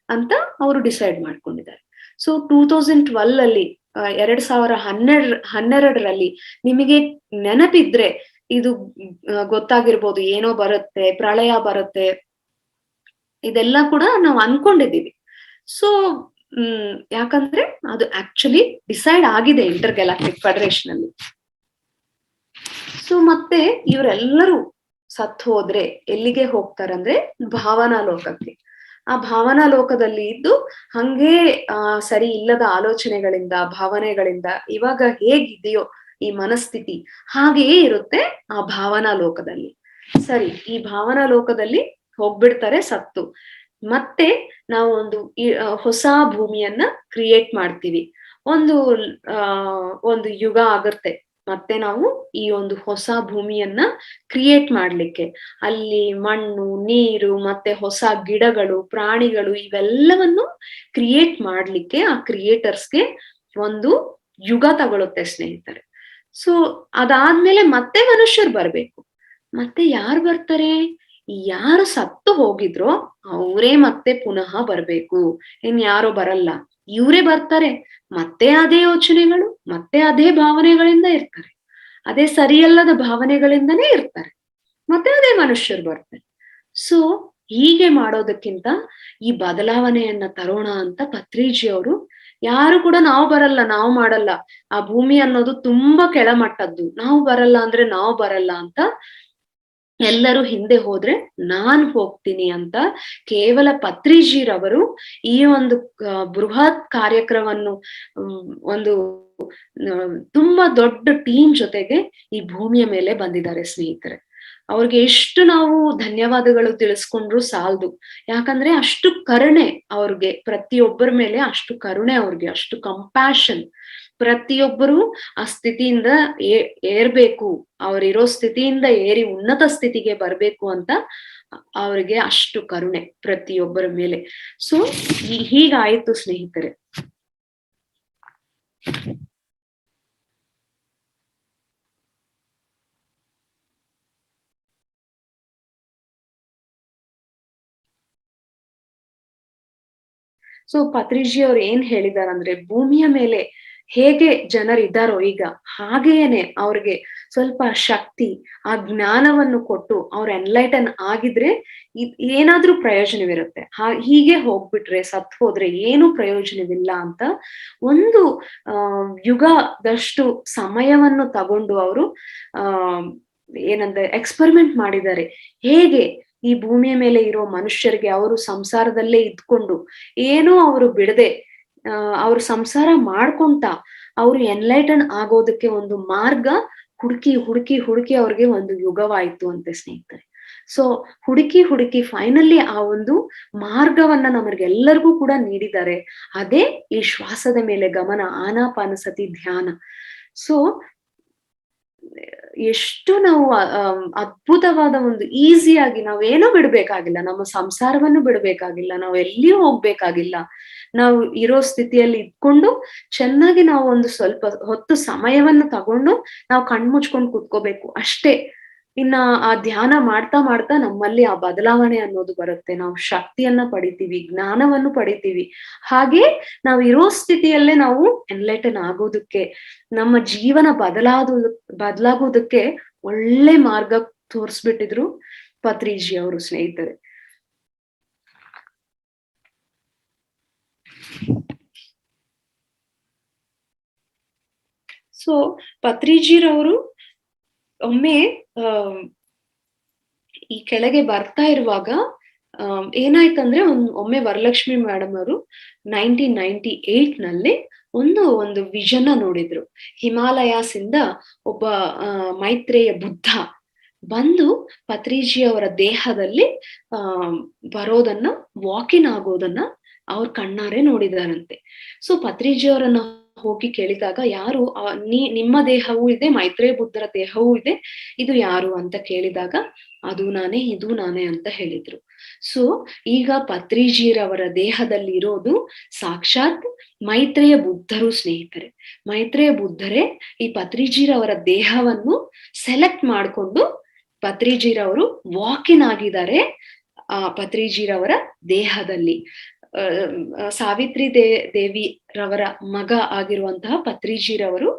ಅಂತ ಅವರು ಡಿಸೈಡ್ ಮಾಡ್ಕೊಂಡಿದ್ದಾರೆ. ಸೊ 2012 ಅಲ್ಲಿ 2012 ನಿಮಗೆ ನೆನಪಿದ್ರೆ ಇದು ಗೊತ್ತಾಗಿರ್ಬೋದು, ಏನೋ ಬರುತ್ತೆ, ಪ್ರಳಯ ಬರುತ್ತೆ, ಇದೆಲ್ಲ ಕೂಡ ನಾವು ಅನ್ಕೊಂಡಿದೀವಿ. ಸೊ ಯಾಕಂದ್ರೆ ಅದು ಆಕ್ಚುಲಿ ಡಿಸೈಡ್ ಆಗಿದೆ ಇಂಟರ್ ಗ್ಯಾಲಾಕ್ಟಿಕ್ ಫೆಡರೇಷನ್ ಅಲ್ಲಿ. ಸೊ ಮತ್ತೆ ಇವರೆಲ್ಲರೂ ಸತ್ತು ಹೋದ್ರೆ ಎಲ್ಲಿಗೆ ಹೋಗ್ತಾರಂದ್ರೆ ಭಾವನಾ ಲೋಕಕ್ಕೆ. ಆ ಭಾವನಾ ಲೋಕದಲ್ಲಿ ಇದ್ದು ಹಂಗೆ ಸರಿ ಇಲ್ಲದ ಆಲೋಚನೆಗಳಿಂದ, ಭಾವನೆಗಳಿಂದ ಇವಾಗ ಹೇಗಿದೆಯೋ ಈ ಮನಸ್ಥಿತಿ ಹಾಗೆಯೇ ಇರುತ್ತೆ ಆ ಭಾವನಾ ಲೋಕದಲ್ಲಿ. ಸರಿ, ಈ ಭಾವನಾ ಲೋಕದಲ್ಲಿ ಹೋಗ್ಬಿಡ್ತಾರೆ ಸತ್ತು. ಮತ್ತೆ ನಾವು ಹೊಸ ಭೂಮಿಯನ್ನ ಕ್ರಿಯೇಟ್ ಮಾಡ್ತೀವಿ. ಒಂದು ಯುಗ ಆಗುತ್ತೆ ಮತ್ತೆ ನಾವು ಈ ಒಂದು ಹೊಸ ಭೂಮಿಯನ್ನ ಕ್ರಿಯೇಟ್ ಮಾಡ್ಲಿಕ್ಕೆ. ಅಲ್ಲಿ ಮಣ್ಣು, ನೀರು, ಮತ್ತೆ ಹೊಸ ಗಿಡಗಳು, ಪ್ರಾಣಿಗಳು ಇವೆಲ್ಲವನ್ನು ಕ್ರಿಯೇಟ್ ಮಾಡ್ಲಿಕ್ಕೆ ಆ ಕ್ರಿಯೇಟರ್ಸ್ಗೆ ಒಂದು ಯುಗ ತಗೊಳುತ್ತೆ ಸ್ನೇಹಿತರೆ. ಸೊ ಅದಾದ್ಮೇಲೆ ಮತ್ತೆ ಮನುಷ್ಯರು ಬರ್ಬೇಕು. ಮತ್ತೆ ಯಾರು ಬರ್ತಾರೆ? ಯಾರು ಸತ್ತು ಹೋಗಿದ್ರೋ ಅವರೇ ಮತ್ತೆ ಪುನಃ ಬರ್ಬೇಕು, ಯಾರೋ ಬರಲ್ಲ, ಇವರೇ ಬರ್ತಾರೆ. ಮತ್ತೆ ಅದೇ ಯೋಚನೆಗಳು, ಮತ್ತೆ ಅದೇ ಭಾವನೆಗಳಿಂದ ಇರ್ತಾರೆ, ಅದೇ ಸರಿಯಲ್ಲದ ಭಾವನೆಗಳಿಂದನೇ ಇರ್ತಾರೆ, ಮತ್ತೆ ಅದೇ ಮನುಷ್ಯರು ಬರ್ತಾರೆ. ಸೊ ಹೀಗೆ ಮಾಡೋದಕ್ಕಿಂತ ಈ ಬದಲಾವಣೆಯನ್ನ ತರೋಣ ಅಂತ ಪತ್ರಿಜಿ ಅವರು, ಯಾರು ಕೂಡ ನಾವು ಬರಲ್ಲ, ನಾವು ಮಾಡಲ್ಲ, ಆ ಭೂಮಿ ಅನ್ನೋದು ತುಂಬಾ ಕೆಳಮಟ್ಟದ್ದು, ನಾವು ಬರಲ್ಲ ಅಂದ್ರೆ ನಾವು ಬರಲ್ಲ ಅಂತ ಎಲ್ಲರೂ ಹಿಂದೆ ಹೋದ್ರೆ ನಾನ್ ಹೋಗ್ತೀನಿ ಅಂತ ಕೇವಲ ಪತ್ರಿಜಿರವರು ಈ ಒಂದು ಬೃಹತ್ ಕಾರ್ಯಕ್ರಮವನ್ನು ಒಂದು ತುಂಬಾ ದೊಡ್ಡ ಟೀಮ್ ಜೊತೆಗೆ ಈ ಭೂಮಿಯ ಮೇಲೆ ಬಂದಿದ್ದಾರೆ ಸ್ನೇಹಿತರೆ. ಅವ್ರಿಗೆ ಎಷ್ಟು ನಾವು ಧನ್ಯವಾದಗಳು ತಿಳಿಸ್ಕೊಂಡ್ರು ಸಾಲದು. ಯಾಕಂದ್ರೆ ಅಷ್ಟು ಕರುಣೆ ಅವ್ರಿಗೆ, ಪ್ರತಿಯೊಬ್ಬರ ಮೇಲೆ ಅಷ್ಟು ಕರುಣೆ ಅವ್ರಿಗೆ, ಅಷ್ಟು ಕಂಪ್ಯಾಷನ್. ಪ್ರತಿಯೊಬ್ಬರು ಆ ಸ್ಥಿತಿಯಿಂದ ಏರ್ಬೇಕು, ಅವ್ರಿರೋ ಸ್ಥಿತಿಯಿಂದ ಏರಿ ಉನ್ನತ ಸ್ಥಿತಿಗೆ ಬರ್ಬೇಕು ಅಂತ ಅವ್ರಿಗೆ ಅಷ್ಟು ಕರುಣೆ ಪ್ರತಿಯೊಬ್ಬರ ಮೇಲೆ. ಸೊ ಹೀಗಾಯ್ತು ಸ್ನೇಹಿತರೆ. ಸೊ ಪತ್ರಿಜಿ ಅವ್ರು ಏನ್ ಹೇಳಿದಾರಂದ್ರೆ, ಭೂಮಿಯ ಮೇಲೆ ಹೇಗೆ ಜನರಿದ್ದಾರೋ ಈಗ, ಹಾಗೇನೆ ಅವ್ರಿಗೆ ಸ್ವಲ್ಪ ಶಕ್ತಿ, ಆ ಜ್ಞಾನವನ್ನು ಕೊಟ್ಟು ಅವ್ರು ಎನ್ಲೈಟನ್ ಆಗಿದ್ರೆ ಏನಾದ್ರೂ ಪ್ರಯೋಜನವಿರುತ್ತೆ. ಹೀಗೆ ಹೋಗ್ಬಿಟ್ರೆ, ಸತ್ ಹೋದ್ರೆ ಏನು ಪ್ರಯೋಜನವಿಲ್ಲ ಅಂತ ಒಂದು ಯುಗದಷ್ಟು ಸಮಯವನ್ನು ತಗೊಂಡು ಅವರು ಆ ಏನಂದ್ರೆ ಎಕ್ಸ್ಪೆರಿಮೆಂಟ್ ಮಾಡಿದ್ದಾರೆ. ಹೇಗೆ ಈ ಭೂಮಿಯ ಮೇಲೆ ಇರೋ ಮನುಷ್ಯರಿಗೆ ಅವರು ಸಂಸಾರದಲ್ಲೇ ಇದ್ಕೊಂಡು ಏನೂ ಅವರು ಬಿಡದೆ ಅವ್ರು ಸಂಸಾರ ಮಾಡ್ಕೊಂತ ಅವ್ರು ಎನ್ಲೈಟನ್ ಆಗೋದಕ್ಕೆ ಒಂದು ಮಾರ್ಗ ಹುಡುಕಿ ಹುಡುಕಿ ಹುಡುಕಿ ಅವ್ರಿಗೆ ಒಂದು ಯುಗವಾಯ್ತು ಅಂತೆ ಸ್ನೇಹಿತರೆ. ಸೊ ಹುಡುಕಿ ಹುಡುಕಿ ಫೈನಲಿ ಆ ಒಂದು ಮಾರ್ಗವನ್ನ ನಮಗೆಲ್ಲರಿಗೂ ಕೂಡ ನೀಡಿದ್ದಾರೆ. ಅದೇ ಈ ಶ್ವಾಸದ ಮೇಲೆ ಗಮನ, ಆನಾಪಾನಸತಿ ಧ್ಯಾನ. ಸೊ ಎಷ್ಟು ನಾವು ಅದ್ಭುತವಾದ ಒಂದು ಈಸಿಯಾಗಿ ನಾವೇನೋ ಬಿಡ್ಬೇಕಾಗಿಲ್ಲ, ನಮ್ಮ ಸಂಸಾರವನ್ನು ಬಿಡ್ಬೇಕಾಗಿಲ್ಲ, ನಾವು ಎಲ್ಲಿಯೂ ಹೋಗ್ಬೇಕಾಗಿಲ್ಲ. ನಾವು ಇರೋ ಸ್ಥಿತಿಯಲ್ಲಿ ಇದ್ಕೊಂಡು ಚೆನ್ನಾಗಿ ನಾವು ಒಂದು ಸ್ವಲ್ಪ ಹೊತ್ತು ಸಮಯವನ್ನು ತಗೊಂಡು ನಾವು ಕಣ್ಮುಚ್ಕೊಂಡು ಕೂತ್ಕೋಬೇಕು ಅಷ್ಟೇ. ಇನ್ನ ಆ ಧ್ಯಾನ ಮಾಡ್ತಾ ಮಾಡ್ತಾ ನಮ್ಮಲ್ಲಿ ಆ ಬದಲಾವಣೆ ಅನ್ನೋದು ಬರುತ್ತೆ. ನಾವು ಶಕ್ತಿಯನ್ನ ಪಡಿತೀವಿ, ಜ್ಞಾನವನ್ನು ಪಡಿತೀವಿ. ಹಾಗೆ ನಾವು ಇರೋ ಸ್ಥಿತಿಯಲ್ಲೇ ನಾವು ಎನ್ಲೈಟನ್ ಆಗೋದಕ್ಕೆ, ನಮ್ಮ ಜೀವನ ಬದಲಾಗೋದಕ್ಕೆ ಒಳ್ಳೆ ಮಾರ್ಗ ತೋರಿಸ್ಬಿಟ್ಟಿದ್ರು ಪತ್ರಿಜಿ ಅವರು ಸ್ನೇಹಿತರೆ. ಸೊ ಪತ್ರಿಜಿರವರು ಒಮ್ಮೆ ಈ ಕೆಳಗೆ ಬರ್ತಾ ಇರುವಾಗ ಏನಾಯ್ತಂದ್ರೆ, ಒಮ್ಮೆ ವರಲಕ್ಷ್ಮಿ ಮೇಡಮ್ ಅವರು 1998 ನಲ್ಲಿ ಒಂದು ವಿಷನ್ ನೋಡಿದ್ರು. ಹಿಮಾಲಯಾಸ್ ಇಂದ ಒಬ್ಬ ಮೈತ್ರೇಯ ಬುದ್ಧ ಬಂದು ಪತ್ರಿಜಿ ಅವರ ದೇಹದಲ್ಲಿ ಬರೋದನ್ನ, ವಾಕಿನ್ ಆಗೋದನ್ನ ಅವ್ರ ಕಣ್ಣಾರೆ ನೋಡಿದಾರಂತೆ. ಸೊ ಪತ್ರಿಜಿ ಅವರನ್ನ ಹೋಗಿ ಕೇಳಿದಾಗ, ಯಾರು ನಿಮ್ಮ ದೇಹವೂ ಇದೆ, ಮೈತ್ರೇಯ ಬುದ್ಧರ ದೇಹವೂ ಇದೆ, ಇದು ಯಾರು ಅಂತ ಕೇಳಿದಾಗ, ಅದು ನಾನೇ, ಇದು ನಾನೇ ಅಂತ ಹೇಳಿದ್ರು. ಸೊ ಈಗ ಪತ್ರಿಜಿರವರ ದೇಹದಲ್ಲಿ ಇರೋದು ಸಾಕ್ಷಾತ್ ಮೈತ್ರೇಯ ಬುದ್ಧರು ಸ್ನೇಹಿತರೆ. ಮೈತ್ರೇಯ ಬುದ್ಧರೇ ಈ ಪತ್ರಿಜಿರವರ ದೇಹವನ್ನು ಸೆಲೆಕ್ಟ್ ಮಾಡ್ಕೊಂಡು ಪತ್ರಿಜಿರವರು ವಾಕಿನ್ ಆಗಿದ್ದಾರೆ ಆ ಪತ್ರಿಜಿರವರ ದೇಹದಲ್ಲಿ. ಸಾವಿತ್ರಿ ದೇವಿ ರವರ ಮಗ ಆಗಿರುವಂತಹ ಪತ್ರಿಜಿರವರು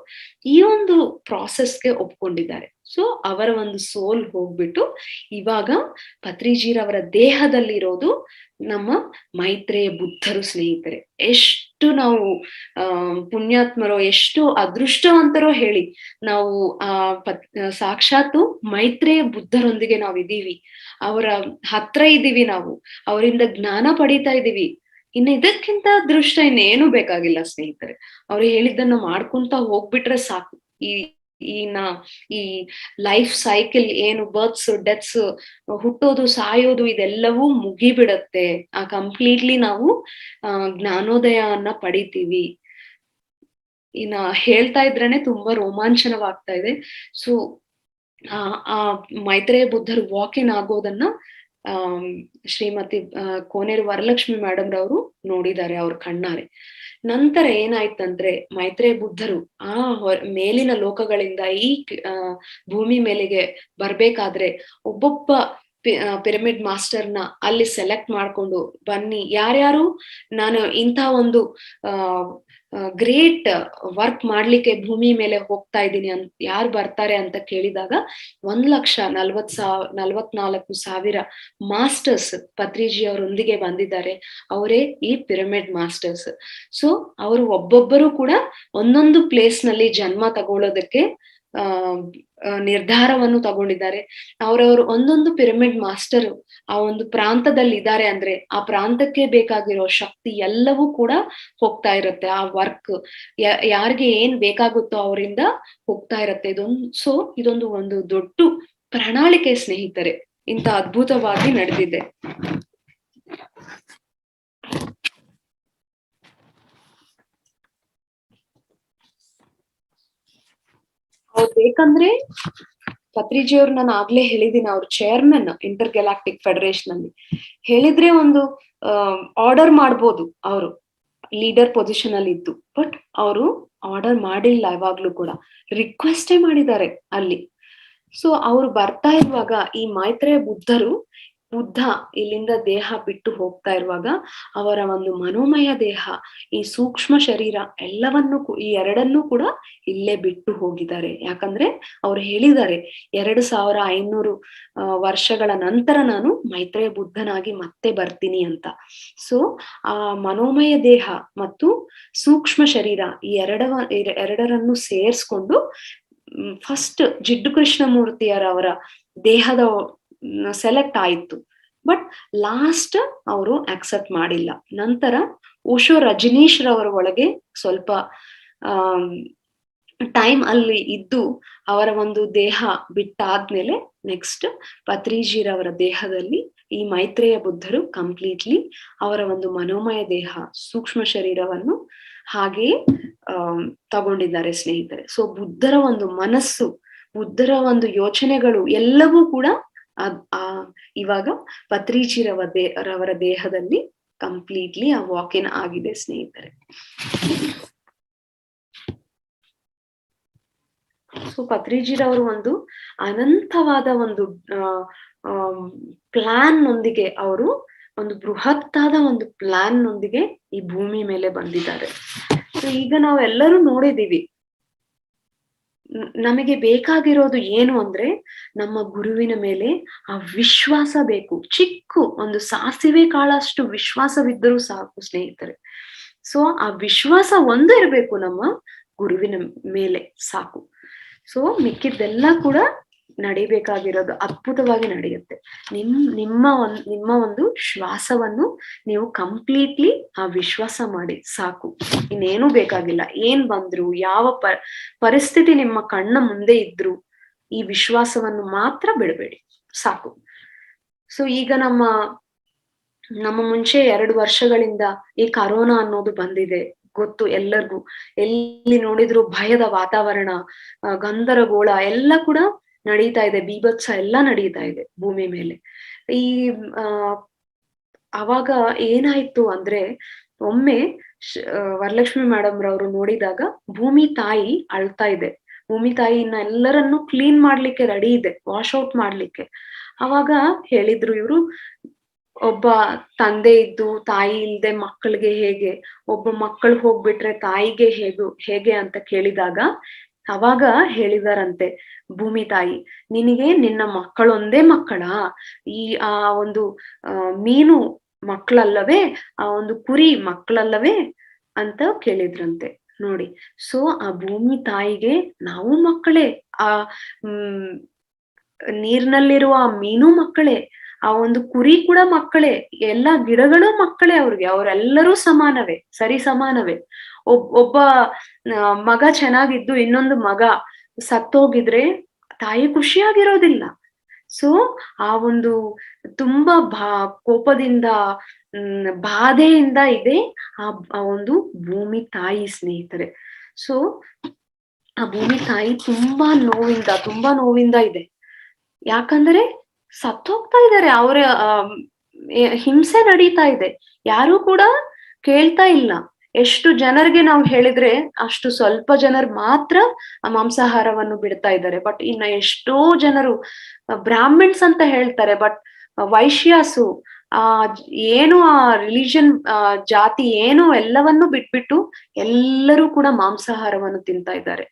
ಈ ಒಂದು ಪ್ರಾಸೆಸ್ಗೆ ಒಪ್ಕೊಂಡಿದ್ದಾರೆ. ಸೊ ಅವರ ಒಂದು ಸೋಲ್ ಹೋಗ್ಬಿಟ್ಟು ಇವಾಗ ಪತ್ರಿಜಿರವರ ದೇಹದಲ್ಲಿರೋದು ನಮ್ಮ ಮೈತ್ರೇಯ ಬುದ್ಧರು ಸ್ನೇಹಿತರೆ. ಎಷ್ಟು ನಾವು ಪುಣ್ಯಾತ್ಮರೋ, ಎಷ್ಟು ಅದೃಷ್ಟವಂತರೋ ಹೇಳಿ. ನಾವು ಸಾಕ್ಷಾತ್ತು ಮೈತ್ರೇಯ ಬುದ್ಧರೊಂದಿಗೆ ನಾವಿದ್ದೀವಿ, ಅವರ ಹತ್ರ ಇದ್ದೀವಿ, ನಾವು ಅವರಿಂದ ಜ್ಞಾನ ಪಡಿತಾ ಇದ್ದೀವಿ. ಇನ್ನು ಇದಕ್ಕಿಂತ ಅದೃಷ್ಟ ಇನ್ನೇನು ಬೇಕಾಗಿಲ್ಲ ಸ್ನೇಹಿತರೆ. ಅವ್ರು ಹೇಳಿದ್ದನ್ನ ಮಾಡ್ಕೊಂತ ಹೋಗ್ಬಿಟ್ರೆ ಸಾಕು. ಈ ಲೈಫ್ ಸೈಕಲ್ ಏನು, ಬರ್ತ್ಸ್, ಡೆತ್ಸ್, ಹುಟ್ಟೋದು, ಸಾಯೋದು, ಇದೆಲ್ಲವೂ ಮುಗಿಬಿಡತ್ತೆ. ಕಂಪ್ಲೀಟ್ಲಿ ನಾವು ಜ್ಞಾನೋದಯವನ್ನ ಪಡಿತೀವಿ. ಇನ್ನ ಹೇಳ್ತಾ ಇದ್ರೇನೆ ತುಂಬಾ ರೋಮಾಂಚನವಾಗ್ತಾ ಇದೆ. ಸೊ ಆ ಮೈತ್ರೇಯ ಬುದ್ಧರು ವಾಕಿನ್ ಆಗೋದನ್ನ ಶ್ರೀಮತಿ ಕೋನೇರು ವರಲಕ್ಷ್ಮಿ ಮೇಡಮ್ ರವರು ನೋಡಿದ್ದಾರೆ ಅವ್ರ ಕಣ್ಣಾರೆ. ನಂತರ ಏನಾಯ್ತಂದ್ರೆ, ಮೈತ್ರೇಯ ಬುದ್ಧರು ಮೇಲಿನ ಲೋಕಗಳಿಂದ ಈ ಭೂಮಿ ಮೇಲೆಗೆ ಬರ್ಬೇಕಾದ್ರೆ ಒಬ್ಬೊಬ್ಬ ಪಿರಮಿಡ್ ಮಾಸ್ಟರ್ನ ಅಲ್ಲಿ ಸೆಲೆಕ್ಟ್ ಮಾಡ್ಕೊಂಡು ಬನ್ನಿ, ಯಾರ್ಯಾರು ನಾನು ಇಂಥ ಒಂದು ಗ್ರೇಟ್ ವರ್ಕ್ ಮಾಡ್ಲಿಕ್ಕೆ ಭೂಮಿ ಮೇಲೆ ಹೋಗ್ತಾ ಇದ್ದೀನಿ ಅಂತ ಯಾರು ಬರ್ತಾರೆ ಅಂತ ಕೇಳಿದಾಗ 1,44,000 ಮಾಸ್ಟರ್ಸ್ ಪತ್ರಿಜಿ ಅವರೊಂದಿಗೆ ಬಂದಿದ್ದಾರೆ. ಅವರೇ ಈ ಪಿರಮಿಡ್ ಮಾಸ್ಟರ್ಸ್. ಸೊ ಅವರು ಒಬ್ಬೊಬ್ಬರು ಕೂಡ ಒಂದೊಂದು ಪ್ಲೇಸ್ ನಲ್ಲಿ ಜನ್ಮ ತಗೊಳ್ಳೋದಕ್ಕೆ ನಿರ್ಧಾರವನ್ನು ತಗೊಂಡಿದ್ದಾರೆ. ಅವರವರು ಒಂದೊಂದು ಪಿರಮಿಡ್ ಮಾಸ್ಟರ್ ಆ ಒಂದು ಪ್ರಾಂತದಲ್ಲಿ ಇದ್ದಾರೆ ಅಂದ್ರೆ ಆ ಪ್ರಾಂತಕ್ಕೆ ಬೇಕಾಗಿರೋ ಶಕ್ತಿ ಎಲ್ಲವೂ ಕೂಡ ಹೋಗ್ತಾ ಇರುತ್ತೆ. ಆ ವರ್ಕ್ ಯಾರಿಗೆ ಏನ್ ಬೇಕಾಗುತ್ತೋ ಅವರಿಂದ ಹೋಗ್ತಾ ಇರತ್ತೆ. ಇದೊಂದು ಒಂದು ದೊಡ್ಡ ಪ್ರಣಾಳಿಕೆ ಸ್ನೇಹಿತರೆ, ಇಂತ ಅದ್ಭುತವಾಗಿ ನಡೆದಿದೆ. ಬೇಕಂದ್ರೆ ಪತ್ರಿಜಿ ಅವ್ರು ನಾನು ಆಗ್ಲೇ ಹೇಳಿದೀನಿ, ಅವ್ರ ಚೇರ್ಮನ್ ಇಂಟರ್ ಗ್ಯಾಲಾಕ್ಟಿಕ್ ಫೆಡರೇಷನ್ ಅಲ್ಲಿ. ಹೇಳಿದ್ರೆ ಒಂದು ಆರ್ಡರ್ ಮಾಡ್ಬೋದು, ಅವರು ಲೀಡರ್ ಪೊಸಿಷನ್ ಅಲ್ಲಿ ಇದ್ದು. ಬಟ್ ಅವರು ಆರ್ಡರ್ ಮಾಡಿಲ್ಲ, ಯಾವಾಗ್ಲೂ ಕೂಡ ರಿಕ್ವೆಸ್ಟೇ ಮಾಡಿದ್ದಾರೆ ಅಲ್ಲಿ. ಸೊ ಅವ್ರು ಬರ್ತಾ ಇರುವಾಗ ಈ ಮೈತ್ರೇಯ ಬುದ್ಧರು ಬುದ್ಧ ಇಲ್ಲಿಂದ ದೇಹ ಬಿಟ್ಟು ಹೋಗ್ತಾ ಇರುವಾಗ ಅವರ ಒಂದು ಮನೋಮಯ ದೇಹ, ಈ ಸೂಕ್ಷ್ಮ ಶರೀರ ಎಲ್ಲವನ್ನೂ ಈ ಎರಡನ್ನೂ ಕೂಡ ಇಲ್ಲೇ ಬಿಟ್ಟು ಹೋಗಿದ್ದಾರೆ. ಯಾಕಂದ್ರೆ ಅವ್ರು ಹೇಳಿದ್ದಾರೆ 2500 ವರ್ಷಗಳ ನಂತರ ನಾನು ಮೈತ್ರೇಯ ಬುದ್ಧನಾಗಿ ಮತ್ತೆ ಬರ್ತೀನಿ ಅಂತ. ಸೊ ಆ ಮನೋಮಯ ದೇಹ ಮತ್ತು ಸೂಕ್ಷ್ಮ ಶರೀರ ಈ ಎರಡರನ್ನು ಸೇರಿಸ್ಕೊಂಡು ಫಸ್ಟ್ ಜಿಡ್ಡು ಕೃಷ್ಣಮೂರ್ತಿಯರವರ ದೇಹದ ಸೆಲೆಕ್ಟ್ ಆಯಿತು. ಬಟ್ ಲಾಸ್ಟ್ ಅವರು ಅಕ್ಸೆಪ್ಟ್ ಮಾಡಿಲ್ಲ. ನಂತರ ಓಶೋ ರಜನೀಶ್ ರವರ ಒಳಗೆ ಸ್ವಲ್ಪ ಟೈಮ್ ಅಲ್ಲಿ ಇದ್ದು ಅವರ ಒಂದು ದೇಹ ಬಿಟ್ಟಾದ್ಮೇಲೆ ನೆಕ್ಸ್ಟ್ ಪತ್ರಿಜಿರವರ ದೇಹದಲ್ಲಿ ಈ ಮೈತ್ರೇಯ ಬುದ್ಧರು ಕಂಪ್ಲೀಟ್ಲಿ ಅವರ ಒಂದು ಮನೋಮಯ ದೇಹ ಸೂಕ್ಷ್ಮ ಶರೀರವನ್ನು ಹಾಗೆಯೇ ತಗೊಂಡಿದ್ದಾರೆ ಸ್ನೇಹಿತರೆ. ಸೊ ಬುದ್ಧರ ಒಂದು ಮನಸ್ಸು, ಬುದ್ಧರ ಒಂದು ಯೋಚನೆಗಳು ಎಲ್ಲವೂ ಕೂಡ ಇವಾಗ ರವರ ದೇಹದಲ್ಲಿ ಕಂಪ್ಲೀಟ್ಲಿ ಆ ವಾಕ್-ಇನ್ ಆಗಿದೆ ಸ್ನೇಹಿತರೆ. ಸೊ ಪತ್ರಿಜಿರವರು ಒಂದು ಅನಂತವಾದ ಒಂದು ಪ್ಲಾನ್ ನೊಂದಿಗೆ, ಅವರು ಒಂದು ಬೃಹತ್ತಾದ ಒಂದು ಪ್ಲಾನ್ ನೊಂದಿಗೆ ಈ ಭೂಮಿ ಮೇಲೆ ಬಂದಿದ್ದಾರೆ. ಸೊ ಈಗ ನಾವೆಲ್ಲರೂ ನೋಡಿದೀವಿ, ನಮಗೆ ಬೇಕಾಗಿರೋದು ಏನು ಅಂದ್ರೆ ನಮ್ಮ ಗುರುವಿನ ಮೇಲೆ ಆ ವಿಶ್ವಾಸ ಬೇಕು. ಚಿಕ್ಕ ಒಂದು ಸಾಸಿವೆ ಕಾಳಷ್ಟು ವಿಶ್ವಾಸವಿದ್ದರೂ ಸಾಕು ಸ್ನೇಹಿತರೆ. ಸೊ ಆ ವಿಶ್ವಾಸ ಒಂದು ಇರಬೇಕು ನಮ್ಮ ಗುರುವಿನ ಮೇಲೆ, ಸಾಕು. ಸೊ ಮಿಕ್ಕಿದ್ದೆಲ್ಲ ಕೂಡ ನಡಿಬೇಕಾಗಿರೋದು ಅದ್ಭುತವಾಗಿ ನಡೆಯುತ್ತೆ. ನಿಮ್ಮ ಒಂದು ಶ್ವಾಸವನ್ನು ನೀವು ಕಂಪ್ಲೀಟ್ಲಿ ಆ ವಿಶ್ವಾಸ ಮಾಡಿ ಸಾಕು, ಇನ್ನೇನು ಬೇಕಾಗಿಲ್ಲ. ಏನ್ ಬಂದ್ರು, ಯಾವ ಪರಿಸ್ಥಿತಿ ನಿಮ್ಮ ಕಣ್ಣ ಮುಂದೆ ಇದ್ರು ಈ ವಿಶ್ವಾಸವನ್ನು ಮಾತ್ರ ಬಿಡಬೇಡಿ, ಸಾಕು. ಸೊ ಈಗ ನಮ್ಮ ಮುಂಚೆ 2 ವರ್ಷಗಳಿಂದ ಈ ಕರೋನಾ ಅನ್ನೋದು ಬಂದಿದೆ, ಗೊತ್ತು ಎಲ್ಲರಿಗೂ. ಎಲ್ಲಿ ನೋಡಿದ್ರು ಭಯದ ವಾತಾವರಣ, ಗಂದರಗೋಳ ಎಲ್ಲ ಕೂಡ ನಡೀತಾ ಇದೆ, ಬೀಭತ್ಸ ಎಲ್ಲ ನಡೀತಾ ಇದೆ ಭೂಮಿ ಮೇಲೆ. ಈ ಅವಾಗ ಏನಾಯ್ತು ಅಂದ್ರೆ, ಒಮ್ಮೆ ವರಲಕ್ಷ್ಮಿ ಮೇಡಮ್ ರವರು ನೋಡಿದಾಗ ಭೂಮಿ ತಾಯಿ ಅಳ್ತಾ ಇದೆ. ಭೂಮಿ ತಾಯಿ ಎಲ್ಲರನ್ನು ಕ್ಲೀನ್ ಮಾಡ್ಲಿಕ್ಕೆ ರೆಡಿ ಇದೆ, ವಾಶ್ ಔಟ್ ಮಾಡ್ಲಿಕ್ಕೆ. ಅವಾಗ ಹೇಳಿದ್ರು ಇವ್ರು, ಒಬ್ಬ ತಂದೆ ಇದ್ದು ತಾಯಿ ಇಲ್ದೆ ಮಕ್ಕಳಿಗೆ ಹೇಗೆ, ಒಬ್ಬ ಮಕ್ಕಳು ಹೋಗ್ಬಿಟ್ರೆ ತಾಯಿಗೆ ಹೇಗೆ ಅಂತ ಕೇಳಿದಾಗ ಅವಾಗ ಹೇಳಿದಾರಂತೆ ಭೂಮಿ ತಾಯಿ, ನಿನಗೆ ನಿನ್ನ ಮಕ್ಕಳೊಂದೇ ಮಕ್ಕಳ, ಆ ಒಂದು ಮೀನು ಮಕ್ಕಳಲ್ಲವೇ, ಆ ಒಂದು ಕುರಿ ಮಕ್ಕಳಲ್ಲವೇ ಅಂತ ಕೇಳಿದ್ರಂತೆ ನೋಡಿ. ಸೊ ಆ ಭೂಮಿ ತಾಯಿಗೆ ನಾವು ಮಕ್ಕಳೇ, ಆ ನೀರ್ನಲ್ಲಿರುವ ಆ ಮೀನು ಮಕ್ಕಳೇ, ಆ ಒಂದು ಕುರಿ ಕೂಡ ಮಕ್ಕಳೇ, ಎಲ್ಲಾ ಗಿಡಗಳು ಮಕ್ಕಳೇ ಅವ್ರಿಗೆ. ಅವರೆಲ್ಲರೂ ಸಮಾನವೇ, ಸರಿ ಸಮಾನವೇ. ಒಬ್ಬ ಮಗ ಚೆನ್ನಾಗಿದ್ದು ಇನ್ನೊಂದು ಮಗ ಸತ್ತೋಗಿದ್ರೆ ತಾಯಿ ಖುಷಿಯಾಗಿರೋದಿಲ್ಲ. ಸೊ ಆ ಒಂದು ತುಂಬಾ ಕೋಪದಿಂದ ಬಾಧೆಯಿಂದ ಇದೆ ಆ ಒಂದು ಭೂಮಿ ತಾಯಿ ಸ್ನೇಹಿತರೆ. ಸೊ ಆ ಭೂಮಿ ತಾಯಿ ತುಂಬಾ ನೋವಿಂದ ಇದೆ. ಯಾಕಂದ್ರೆ ಸತ್ತೋಗ್ತಾ ಇದ್ದಾರೆ, ಅವರ ಹಿಂಸೆ ನಡೀತಾ ಇದೆ, ಯಾರು ಕೂಡ ಕೇಳ್ತಾ ಇಲ್ಲ. ಎಷ್ಟು ಜನರಿಗೆ ನಾವು ಹೇಳಿದ್ರೆ ಅಷ್ಟು ಸ್ವಲ್ಪ ಜನರು ಮಾತ್ರ ಆ ಮಾಂಸಾಹಾರವನ್ನು ಬಿಡ್ತಾ ಇದ್ದಾರೆ. ಬಟ್ ಇನ್ನ ಎಷ್ಟೋ ಜನರು ಬ್ರಾಹ್ಮಿಣ್ಸ್ ಅಂತ ಹೇಳ್ತಾರೆ, ಬಟ್ ವೈಶ್ಯಾಸು ಏನು ಆ ರಿಲಿಜನ್ ಜಾತಿ ಏನು ಎಲ್ಲವನ್ನು ಬಿಟ್ಬಿಟ್ಟು ಎಲ್ಲರೂ ಕೂಡ ಮಾಂಸಾಹಾರವನ್ನು ತಿಂತಾ ಇದ್ದಾರೆ.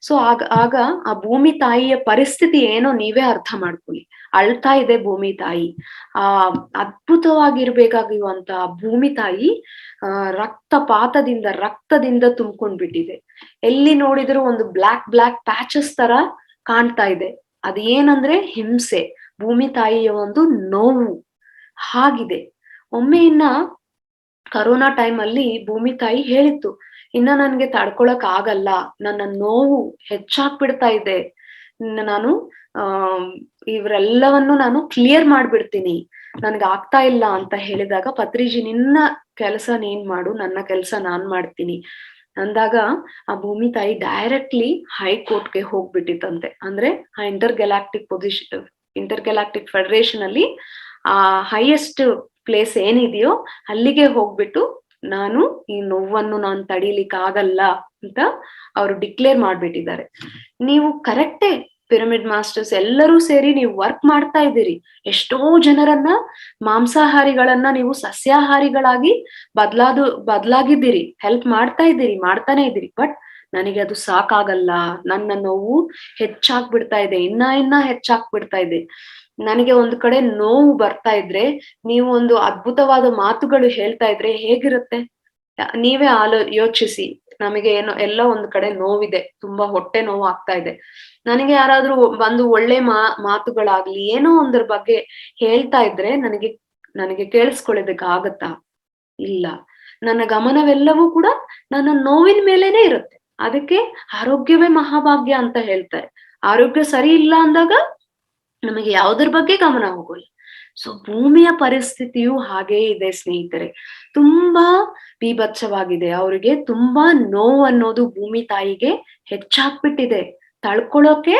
ಸೊ ಆಗ ಆ ಭೂಮಿ ತಾಯಿಯ ಪರಿಸ್ಥಿತಿ ಏನೋ ನೀವೇ ಅರ್ಥ ಮಾಡ್ಕೊಳ್ಳಿ. ಅಳ್ತಾ ಇದೆ ಭೂಮಿ ತಾಯಿ. ಅದ್ಭುತವಾಗಿರ್ಬೇಕಾಗಿರುವಂತ ಭೂಮಿ ತಾಯಿ ರಕ್ತದಿಂದ ತುಂಬ್ಕೊಂಡ್ಬಿಟ್ಟಿದೆ. ಎಲ್ಲಿ ನೋಡಿದ್ರು ಒಂದು ಬ್ಲಾಕ್ ಪ್ಯಾಚಸ್ ತರ ಕಾಣ್ತಾ ಇದೆ. ಅದೇನಂದ್ರೆ ಹಿಂಸೆ, ಭೂಮಿ ತಾಯಿಯ ಒಂದು ನೋವು ಹಾಗಿದೆ. ಒಮ್ಮೆ ಕರೋನಾ ಟೈಮ್ ಅಲ್ಲಿ ಭೂಮಿ ತಾಯಿ ಹೇಳಿತ್ತು, ಇನ್ನ ನನ್ಗೆ ತಡ್ಕೊಳಕ್ ಆಗಲ್ಲ, ನನ್ನ ನೋವು ಹೆಚ್ಚಾಗ್ಬಿಡ್ತಾ ಇದೆ, ನಾನು ಇವರೆಲ್ಲವನ್ನು ನಾನು ಕ್ಲಿಯರ್ ಮಾಡ್ಬಿಡ್ತೀನಿ, ನನ್ಗೆ ಆಗ್ತಾ ಇಲ್ಲ ಅಂತ ಹೇಳಿದಾಗ ಪತ್ರಿಜಿ, ನಿನ್ನ ಕೆಲಸ ನೀನ್ ಮಾಡು, ನನ್ನ ಕೆಲಸ ನಾನ್ ಮಾಡ್ತೀನಿ ಅಂದಾಗ ಆ ಭೂಮಿ ತಾಯಿ ಡೈರೆಕ್ಟ್ಲಿ ಹೈಕೋರ್ಟ್ಗೆ ಹೋಗ್ಬಿಟ್ಟಿತ್ತಂತೆ. ಅಂದ್ರೆ ಆ ಇಂಟರ್ ಗ್ಯಾಲಾಕ್ಟಿಕ್ ಫೆಡರೇಷನ್ ಅಲ್ಲಿ ಆ ಹೈಯೆಸ್ಟ್ ಪ್ಲೇಸ್ ಏನಿದೆಯೋ ಅಲ್ಲಿಗೆ ಹೋಗ್ಬಿಟ್ಟು, ನಾನು ಈ ನೋವನ್ನು ನಾನು ತಡೀಲಿಕ್ಕೆ ಆಗಲ್ಲ ಅಂತ ಅವರು ಡಿಕ್ಲೇರ್ ಮಾಡ್ಬಿಟ್ಟಿದ್ದಾರೆ. ನೀವು ಕರೆಕ್ಟೇ, ಪಿರಮಿಡ್ ಮಾಸ್ಟರ್ಸ್ ಎಲ್ಲರೂ ಸೇರಿ ನೀವು ವರ್ಕ್ ಮಾಡ್ತಾ ಇದ್ದೀರಿ. ಎಷ್ಟೋ ಜನರನ್ನ, ಮಾಂಸಾಹಾರಿಗಳನ್ನ ನೀವು ಸಸ್ಯಾಹಾರಿಗಳಾಗಿ ಬದಲಾಗಿದ್ದೀರಿ, ಹೆಲ್ಪ್ ಮಾಡ್ತಾ ಇದ್ದೀರಿ, ಮಾಡ್ತಾನೆ ಇದ್ದೀರಿ. ಬಟ್ ನನಗೆ ಅದು ಸಾಕಾಗಲ್ಲ, ನನ್ನ ನೋವು ಹೆಚ್ಚಾಗ್ಬಿಡ್ತಾ ಇದೆ, ಇನ್ನ ಹೆಚ್ಚಾಗ್ಬಿಡ್ತಾ ಇದೆ. ನನಗೆ ಒಂದು ಕಡೆ ನೋವು ಬರ್ತಾ ಇದ್ರೆ, ನೀವು ಒಂದು ಅದ್ಭುತವಾದ ಮಾತುಗಳು ಹೇಳ್ತಾ ಇದ್ರೆ ಹೇಗಿರುತ್ತೆ? ನೀವೇ ಯೋಚಿಸಿ. ನಮಗೆ ಏನೋ ಎಲ್ಲೋ ಒಂದು ಕಡೆ ನೋವಿದೆ, ತುಂಬಾ ಹೊಟ್ಟೆ ನೋವು ಆಗ್ತಾ ಇದೆ. ನನಗೆ ಯಾರಾದ್ರೂ ಒಂದು ಒಳ್ಳೆ ಮಾತುಗಳಾಗ್ಲಿ, ಏನೋ ಒಂದ್ರ ಬಗ್ಗೆ ಹೇಳ್ತಾ ಇದ್ರೆ ನನಗೆ ನನಗೆ ಕೇಳಿಸ್ಕೊಳ್ಳೋದಕ್ಕೆ ಆಗತ್ತಾ? ಇಲ್ಲ. ನನ್ನ ಗಮನವೆಲ್ಲವೂ ಕೂಡ ನನ್ನ ನೋವಿನ ಮೇಲೇನೆ ಇರುತ್ತೆ. ಅದಕ್ಕೆ ಆರೋಗ್ಯವೇ ಮಹಾಭಾಗ್ಯ ಅಂತ ಹೇಳ್ತಾರೆ. ಆರೋಗ್ಯ ಸರಿ ಇಲ್ಲ ಅಂದಾಗ ನಮಗೆ ಯಾವುದ್ರ ಬಗ್ಗೆ ಗಮನ ಹೋಗೋಲ್ಲ. ಸೊ ಭೂಮಿಯ ಪರಿಸ್ಥಿತಿಯು ಹಾಗೇ ಇದೆ ಸ್ನೇಹಿತರೆ. ತುಂಬಾ ಬೀಭತ್ಸವಾಗಿದೆ. ಅವ್ರಿಗೆ ತುಂಬಾ ನೋವು ಅನ್ನೋದು ಭೂಮಿ ತಾಯಿಗೆ ಹೆಚ್ಚಾಗ್ಬಿಟ್ಟಿದೆ. ತಡ್ಕೊಳೋಕೆ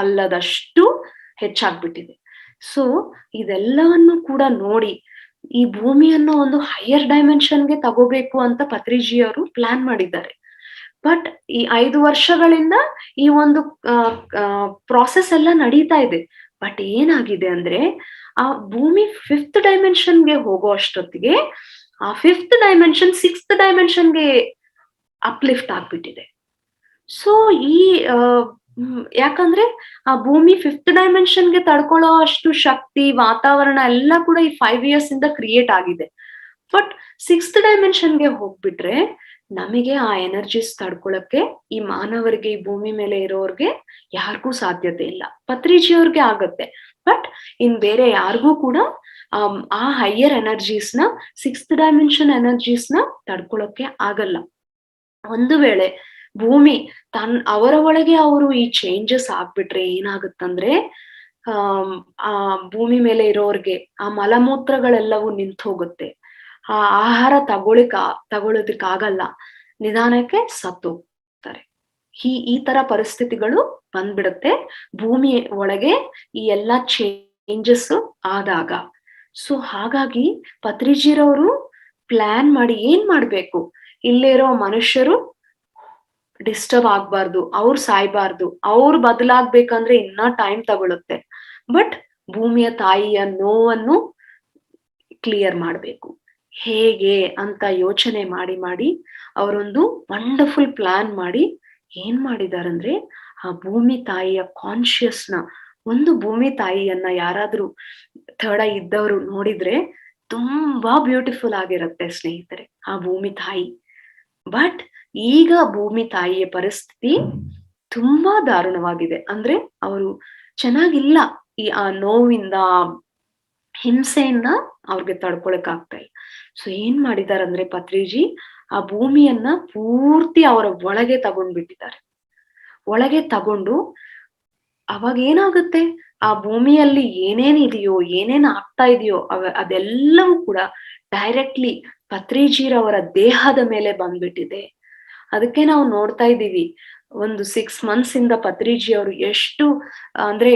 ಅಲ್ಲದಷ್ಟು ಹೆಚ್ಚಾಗ್ಬಿಟ್ಟಿದೆ. ಸೊ ಇದೆಲ್ಲವನ್ನು ಕೂಡ ನೋಡಿ, ಈ ಭೂಮಿಯನ್ನು ಒಂದು ಹೈಯರ್ ಡೈಮೆನ್ಷನ್ಗೆ ತಗೋಬೇಕು ಅಂತ ಪತ್ರಿಜಿಯವರು ಪ್ಲಾನ್ ಮಾಡಿದ್ದಾರೆ. ಬಟ್ ಈ 5 ವರ್ಷಗಳಿಂದ ಈ ಒಂದು ಪ್ರಾಸೆಸ್ ಎಲ್ಲ ನಡೀತಾ ಇದೆ. ಬಟ್ ಏನಾಗಿದೆ ಅಂದ್ರೆ, ಆ ಭೂಮಿ 5th ಡೈಮೆನ್ಷನ್ಗೆ ಹೋಗೋ ಅಷ್ಟೊತ್ತಿಗೆ ಆ 5th ಡೈಮೆನ್ಷನ್ 6th ಡೈಮೆನ್ಷನ್ಗೆ ಅಪ್ಲಿಫ್ಟ್ ಆಗ್ಬಿಟ್ಟಿದೆ. ಸೊ ಈ ಯಾಕಂದ್ರೆ ಆ ಭೂಮಿ 5th ಡೈಮೆನ್ಷನ್ಗೆ ತಡ್ಕೊಳ್ಳೋ ಅಷ್ಟು ಶಕ್ತಿ, ವಾತಾವರಣ ಎಲ್ಲ ಕೂಡ ಈ 5 ಇಯರ್ಸ್ ಇಂದ ಕ್ರಿಯೇಟ್ ಆಗಿದೆ. ಬಟ್ 6th ಡೈಮೆನ್ಷನ್ಗೆ ಹೋಗ್ಬಿಟ್ರೆ ನಮಗೆ ಆ ಎನರ್ಜೀಸ್ ತಡ್ಕೊಳಕ್ಕೆ ಈ ಮಾನವರಿಗೆ, ಈ ಭೂಮಿ ಮೇಲೆ ಇರೋರ್ಗೆ ಯಾರಿಗೂ ಸಾಧ್ಯತೆ ಇಲ್ಲ. ಪತ್ರಿಜಿಯವ್ರಿಗೆ ಆಗತ್ತೆ, ಬಟ್ ಇನ್ ಬೇರೆ ಯಾರಿಗೂ ಕೂಡ ಆ ಹೈಯರ್ ಎನರ್ಜೀಸ್ನ, 6th ಡೈಮೆನ್ಷನ್ ಎನರ್ಜೀಸ್ನ ತಡ್ಕೊಳಕ್ಕೆ ಆಗಲ್ಲ. ಒಂದು ವೇಳೆ ಭೂಮಿ ಅವರ ಒಳಗೆ ಅವರು ಈ ಚೇಂಜಸ್ ಆಗ್ಬಿಟ್ರೆ ಏನಾಗುತ್ತಂದ್ರೆ, ಆ ಭೂಮಿ ಮೇಲೆ ಇರೋರ್ಗೆ ಆ ಮಲಮೂತ್ರಗಳೆಲ್ಲವೂ ನಿಂತು ಹೋಗುತ್ತೆ. ಆ ಆಹಾರ ತಗೊಳ್ಳೋದಕ್ಕಾಗಲ್ಲ, ನಿಧಾನಕ್ಕೆ ಸತ್ತೋಗ್ತಾರೆ. ಈ ತರ ಪರಿಸ್ಥಿತಿಗಳು ಬಂದ್ಬಿಡುತ್ತೆ ಭೂಮಿ ಒಳಗೆ ಈ ಎಲ್ಲಾ ಚೇಂಜಸ್ ಆದಾಗ. ಸೊ ಹಾಗಾಗಿ ಪತ್ರಿಜಿರವರು ಪ್ಲಾನ್ ಮಾಡಿ ಏನ್ ಮಾಡ್ಬೇಕು, ಇಲ್ಲೇ ಇರೋ ಮನುಷ್ಯರು ಡಿಸ್ಟರ್ಬ್ ಆಗ್ಬಾರ್ದು, ಅವ್ರು ಸಾಯ್ಬಾರ್ದು, ಅವ್ರು ಬದಲಾಗ್ಬೇಕಂದ್ರೆ ಇನ್ನ ಟೈಮ್ ತಗೊಳುತ್ತೆ. ಬಟ್ ಭೂಮಿಯ ತಾಯಿಯ ನೋವನ್ನು ಕ್ಲಿಯರ್ ಮಾಡ್ಬೇಕು. ಹೇಗೆ ಅಂತ ಯೋಚನೆ ಮಾಡಿ ಅವರೊಂದು ವಂಡರ್ಫುಲ್ ಪ್ಲಾನ್ ಮಾಡಿ ಏನ್ ಮಾಡಿದಾರಂದ್ರೆ, ಆ ಭೂಮಿ ತಾಯಿಯ ಕಾನ್ಶಿಯಸ್ನ, ಒಂದು ಭೂಮಿ ತಾಯಿಯನ್ನ ಯಾರಾದ್ರೂ ಥರ್ಡ್ ಐ ಇದ್ದವರು ನೋಡಿದ್ರೆ ತುಂಬಾ ಬ್ಯೂಟಿಫುಲ್ ಆಗಿರತ್ತೆ ಸ್ನೇಹಿತರೆ ಆ ಭೂಮಿ ತಾಯಿ. ಬಟ್ ಈಗ ಭೂಮಿ ತಾಯಿಯ ಪರಿಸ್ಥಿತಿ ತುಂಬಾ ದಾರುಣವಾಗಿದೆ. ಅಂದ್ರೆ ಅವರು ಚೆನ್ನಾಗಿಲ್ಲ. ಆ ನೋವಿಂದ, ಹಿಂಸೆಯಿಂದ ಅವ್ರಿಗೆ ತಡ್ಕೊಳಕ್ ಆಗ್ತಾ ಇಲ್ಲ. ಸೊ ಏನ್ ಮಾಡಿದಾರಂದ್ರೆ ಪತ್ರಿಜಿ, ಆ ಭೂಮಿಯನ್ನ ಪೂರ್ತಿ ಅವರ ಒಳಗೆ ತಗೊಂಡ್ಬಿಟ್ಟಿದ್ದಾರೆ. ಒಳಗೆ ತಗೊಂಡು ಅವಾಗ ಏನಾಗುತ್ತೆ, ಆ ಭೂಮಿಯಲ್ಲಿ ಏನೇನ್ ಇದೆಯೋ, ಏನೇನ್ ಆಗ್ತಾ ಇದೆಯೋ ಅದೆಲ್ಲವೂ ಕೂಡ ಡೈರೆಕ್ಟ್ಲಿ ಪತ್ರಿಜಿರವರ ದೇಹದ ಮೇಲೆ ಬಂದ್ಬಿಟ್ಟಿದೆ. ಅದಕ್ಕೆ ನಾವು ನೋಡ್ತಾ ಇದ್ದೀವಿ, ಒಂದು 6 months ಇಂದ ಪತ್ರಿಜಿ ಅವರು ಎಷ್ಟು ಅಂದ್ರೆ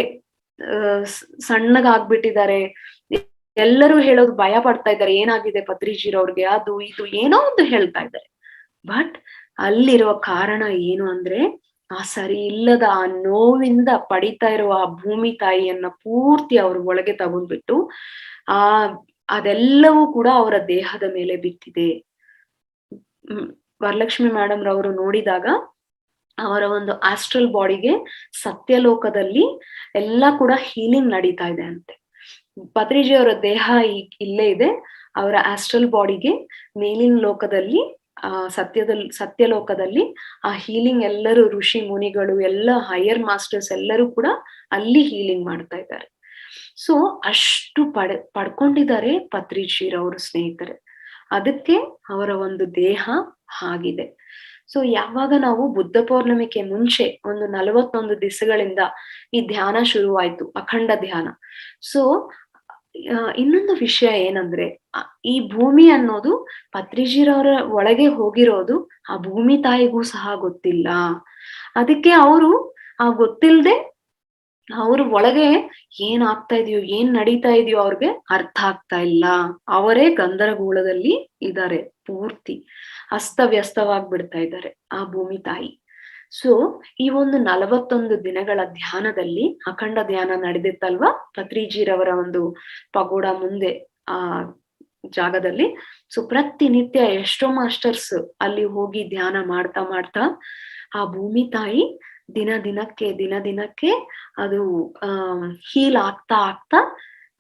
ಸಣ್ಣಗಾಗ್ಬಿಟ್ಟಿದ್ದಾರೆ. ಎಲ್ಲರೂ ಹೇಳೋದು ಭಯ ಪಡ್ತಾ ಇದ್ದಾರೆ, ಏನಾಗಿದೆ ಪತ್ರಿಜಿರವ್ರಿಗೆ, ಅದು ಇದು ಏನೋ ಒಂದು ಹೇಳ್ತಾ ಇದ್ದಾರೆ. ಬಟ್ ಅಲ್ಲಿರುವ ಕಾರಣ ಏನು ಅಂದ್ರೆ, ಆ ಸರಿ ಇಲ್ಲದ ಆ ನೋವಿಂದ ಪಡಿತಾ ಇರುವ ಆ ಭೂಮಿ ತಾಯಿಯನ್ನ ಪೂರ್ತಿ ಅವ್ರ ಒಳಗೆ ತಗೊಂಡ್ಬಿಟ್ಟು ಅದೆಲ್ಲವೂ ಕೂಡ ಅವರ ದೇಹದ ಮೇಲೆ ಬಿತ್ತಿದೆ. ವರಲಕ್ಷ್ಮಿ ಮೇಡಮ್ ರವರು ನೋಡಿದಾಗ ಅವರ ಒಂದು ಆಸ್ಟ್ರಲ್ ಬಾಡಿಗೆ ಸತ್ಯಲೋಕದಲ್ಲಿ ಎಲ್ಲ ಕೂಡ ಹೀಲಿಂಗ್ ನಡೀತಾ ಇದೆ ಅಂತೆ. ಪತ್ರಿಜಿ ಅವರ ದೇಹ ಇಲ್ಲೇ ಇದೆ, ಅವರ ಆಸ್ಟ್ರಲ್ ಬಾಡಿಗೆ ಮೇಲಿನ ಲೋಕದಲ್ಲಿ, ಸತ್ಯಲೋಕದಲ್ಲಿ ಆ ಹೀಲಿಂಗ್ ಎಲ್ಲರೂ ಋಷಿ ಮುನಿಗಳು ಎಲ್ಲ ಹೈಯರ್ ಮಾಸ್ಟರ್ಸ್ ಎಲ್ಲರೂ ಕೂಡ ಅಲ್ಲಿ ಹೀಲಿಂಗ್ ಮಾಡ್ತಾ ಇದ್ದಾರೆ. ಸೊ ಅಷ್ಟು ಪಡ್ಕೊಂಡಿದ್ದಾರೆ ಪತ್ರಿಜಿರವರು ಸ್ನೇಹಿತರೆ. ಅದಕ್ಕೆ ಅವರ ಒಂದು ದೇಹ ಆಗಿದೆ. ಸೊ ಯಾವಾಗ ನಾವು ಬುದ್ಧ ಪೌರ್ಣಮಿಗೆ ಮುಂಚೆ ಒಂದು 41 ದಿವಸಗಳಿಂದ ಈ ಧ್ಯಾನ ಶುರುವಾಯ್ತು, ಅಖಂಡ ಧ್ಯಾನ. ಸೊ ಇನ್ನೊಂದು ವಿಷಯ ಏನಂದ್ರೆ, ಈ ಭೂಮಿ ಅನ್ನೋದು ಪತ್ರಿಜಿರವರ ಒಳಗೆ ಹೋಗಿರೋದು ಆ ಭೂಮಿ ತಾಯಿಗೂ ಸಹ ಗೊತ್ತಿಲ್ಲ. ಅದಕ್ಕೆ ಅವರು ಗೊತ್ತಿಲ್ಲದೆ ಅವ್ರ ಒಳಗೆ ಏನ್ ಆಗ್ತಾ ಇದೆಯೋ, ಏನ್ ನಡೀತಾ ಇದೆಯೋ ಅವ್ರಿಗೆ ಅರ್ಥ ಆಗ್ತಾ ಇಲ್ಲ. ಅವರೇ ಗಂದರಗೋಳದಲ್ಲಿ ಇದ್ದಾರೆ, ಪೂರ್ತಿ ಅಸ್ತವ್ಯಸ್ತವಾಗ್ಬಿಡ್ತಾ ಇದ್ದಾರೆ ಆ ಭೂಮಿ ತಾಯಿ. ಸೊ ಈ ಒಂದು 41 ದಿನಗಳ ಧ್ಯಾನದಲ್ಲಿ ಅಖಂಡ ಧ್ಯಾನ ನಡೆದಿತ್ತಲ್ವಾ ಪತ್ರಿಜಿರವರ ಒಂದು ಪಗೋಡ ಮುಂದೆ ಆ ಜಾಗದಲ್ಲಿ. ಸೊ ಪ್ರತಿನಿತ್ಯ ಎಷ್ಟೋ ಮಾಸ್ಟರ್ಸ್ ಅಲ್ಲಿ ಹೋಗಿ ಧ್ಯಾನ ಮಾಡ್ತಾ ಮಾಡ್ತಾ ಆ ಭೂಮಿ ತಾಯಿ ದಿನ ದಿನಕ್ಕೆ ಅದು ಹೀಲ್ ಆಗ್ತಾ ಆಗ್ತಾ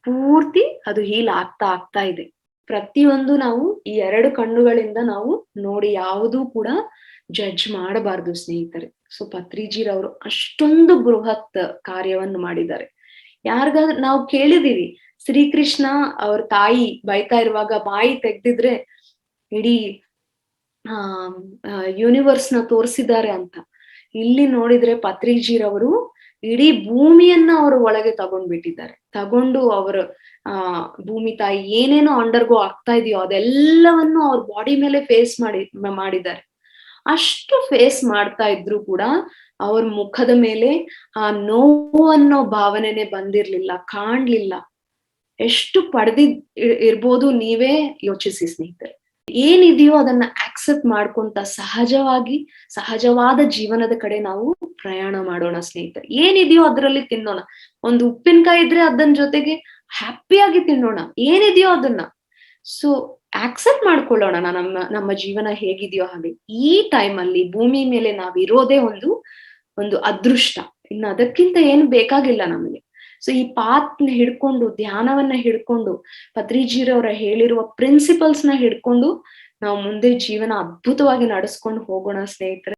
ಪೂರ್ತಿ ಅದು ಹೀಲ್ ಆಗ್ತಾ ಆಗ್ತಾ ಇದೆ. ಪ್ರತಿಯೊಂದು ನಾವು ಈ 2 ಕಣ್ಣುಗಳಿಂದ ನಾವು ನೋಡಿ ಯಾವುದೂ ಕೂಡ ಜಡ್ಜ್ ಮಾಡಬಾರ್ದು ಸ್ನೇಹಿತರೆ. ಸೊ ಪತ್ರಿಜಿರವರು ಅಷ್ಟೊಂದು ಬೃಹತ್ ಕಾರ್ಯವನ್ನು ಮಾಡಿದ್ದಾರೆ. ಯಾರಿಗಾದ್ರೂ ನಾವು ಕೇಳಿದೀವಿ ಶ್ರೀಕೃಷ್ಣ ಅವ್ರ ತಾಯಿ ಬೈತಾ ಇರುವಾಗ ಬಾಯಿ ತೆಗ್ದಿದ್ರೆ ಇಡೀ ಆ ಯೂನಿವರ್ಸ್ ನ ತೋರಿಸಿದ್ದಾರೆ ಅಂತ. ಇಲ್ಲಿ ನೋಡಿದ್ರೆ ಪತ್ರಿಜಿರವರು ಇಡೀ ಭೂಮಿಯನ್ನ ಅವರು ಒಳಗೆ ತಗೊಂಡ್ಬಿಟ್ಟಿದ್ದಾರೆ. ತಗೊಂಡು ಅವರು ಭೂಮಿ ತಾಯಿ ಏನೇನೋ ಅಂಡರ್ಗೋ ಆಗ್ತಾ ಇದೆಯೋ ಅದೆಲ್ಲವನ್ನು ಅವ್ರ ಬಾಡಿ ಮೇಲೆ ಮಾಡಿದ್ದಾರೆ. ಅಷ್ಟು ಫೇಸ್ ಮಾಡ್ತಾ ಇದ್ರು ಕೂಡ ಅವ್ರ ಮುಖದ ಮೇಲೆ ಆ ನೋವು ಅನ್ನೋ ಭಾವನೆನೆ ಬಂದಿರ್ಲಿಲ್ಲ, ಕಾಣ್ಲಿಲ್ಲ. ಎಷ್ಟು ಇರ್ಬೋದು ನೀವೇ ಯೋಚಿಸಿ ಸ್ನೇಹಿತರೆ. ಏನಿದೆಯೋ ಅದನ್ನ ಆಕ್ಸೆಪ್ಟ್ ಮಾಡ್ಕೊಂತ ಸಹಜವಾದ ಜೀವನದ ಕಡೆ ನಾವು ಪ್ರಯಾಣ ಮಾಡೋಣ ಸ್ನೇಹಿತರೆ. ಏನಿದೆಯೋ ಅದ್ರಲ್ಲಿ ತಿನ್ನೋಣ. ಒಂದು ಉಪ್ಪಿನಕಾಯಿ ಇದ್ರೆ ಅದನ್ನ ಜೊತೆಗೆ ಹ್ಯಾಪಿಯಾಗಿ ತಿನ್ನೋಣ. ಏನಿದೆಯೋ ಅದನ್ನ ಸೊ ಆಕ್ಸೆಪ್ಟ್ ಮಾಡ್ಕೊಳ್ಳೋಣ ನಮ್ಮ ಜೀವನ ಹೇಗಿದೆಯೋ ಹಾಗೆ. ಈ ಟೈಮ್ ಅಲ್ಲಿ ಭೂಮಿ ಮೇಲೆ ನಾವಿರೋದೇ ಒಂದು ಅದೃಷ್ಟ. ಇನ್ನು ಅದಕ್ಕಿಂತ ಏನು ಬೇಕಾಗಿಲ್ಲ ನಮಗೆ. ಸೊ ಈ ಪಾತ್ನ ಹಿಡ್ಕೊಂಡು ಧ್ಯಾನವನ್ನ ಹಿಡ್ಕೊಂಡು ಪತ್ರಿಜಿರವರ ಹೇಳಿರುವ ಪ್ರಿನ್ಸಿಪಲ್ಸ್ ನ ಹಿಡ್ಕೊಂಡು ನಾವು ಮುಂದೆ ಜೀವನ ಅದ್ಭುತವಾಗಿ ನಡೆಸ್ಕೊಂಡು ಹೋಗೋಣ ಸ್ನೇಹಿತರೆ.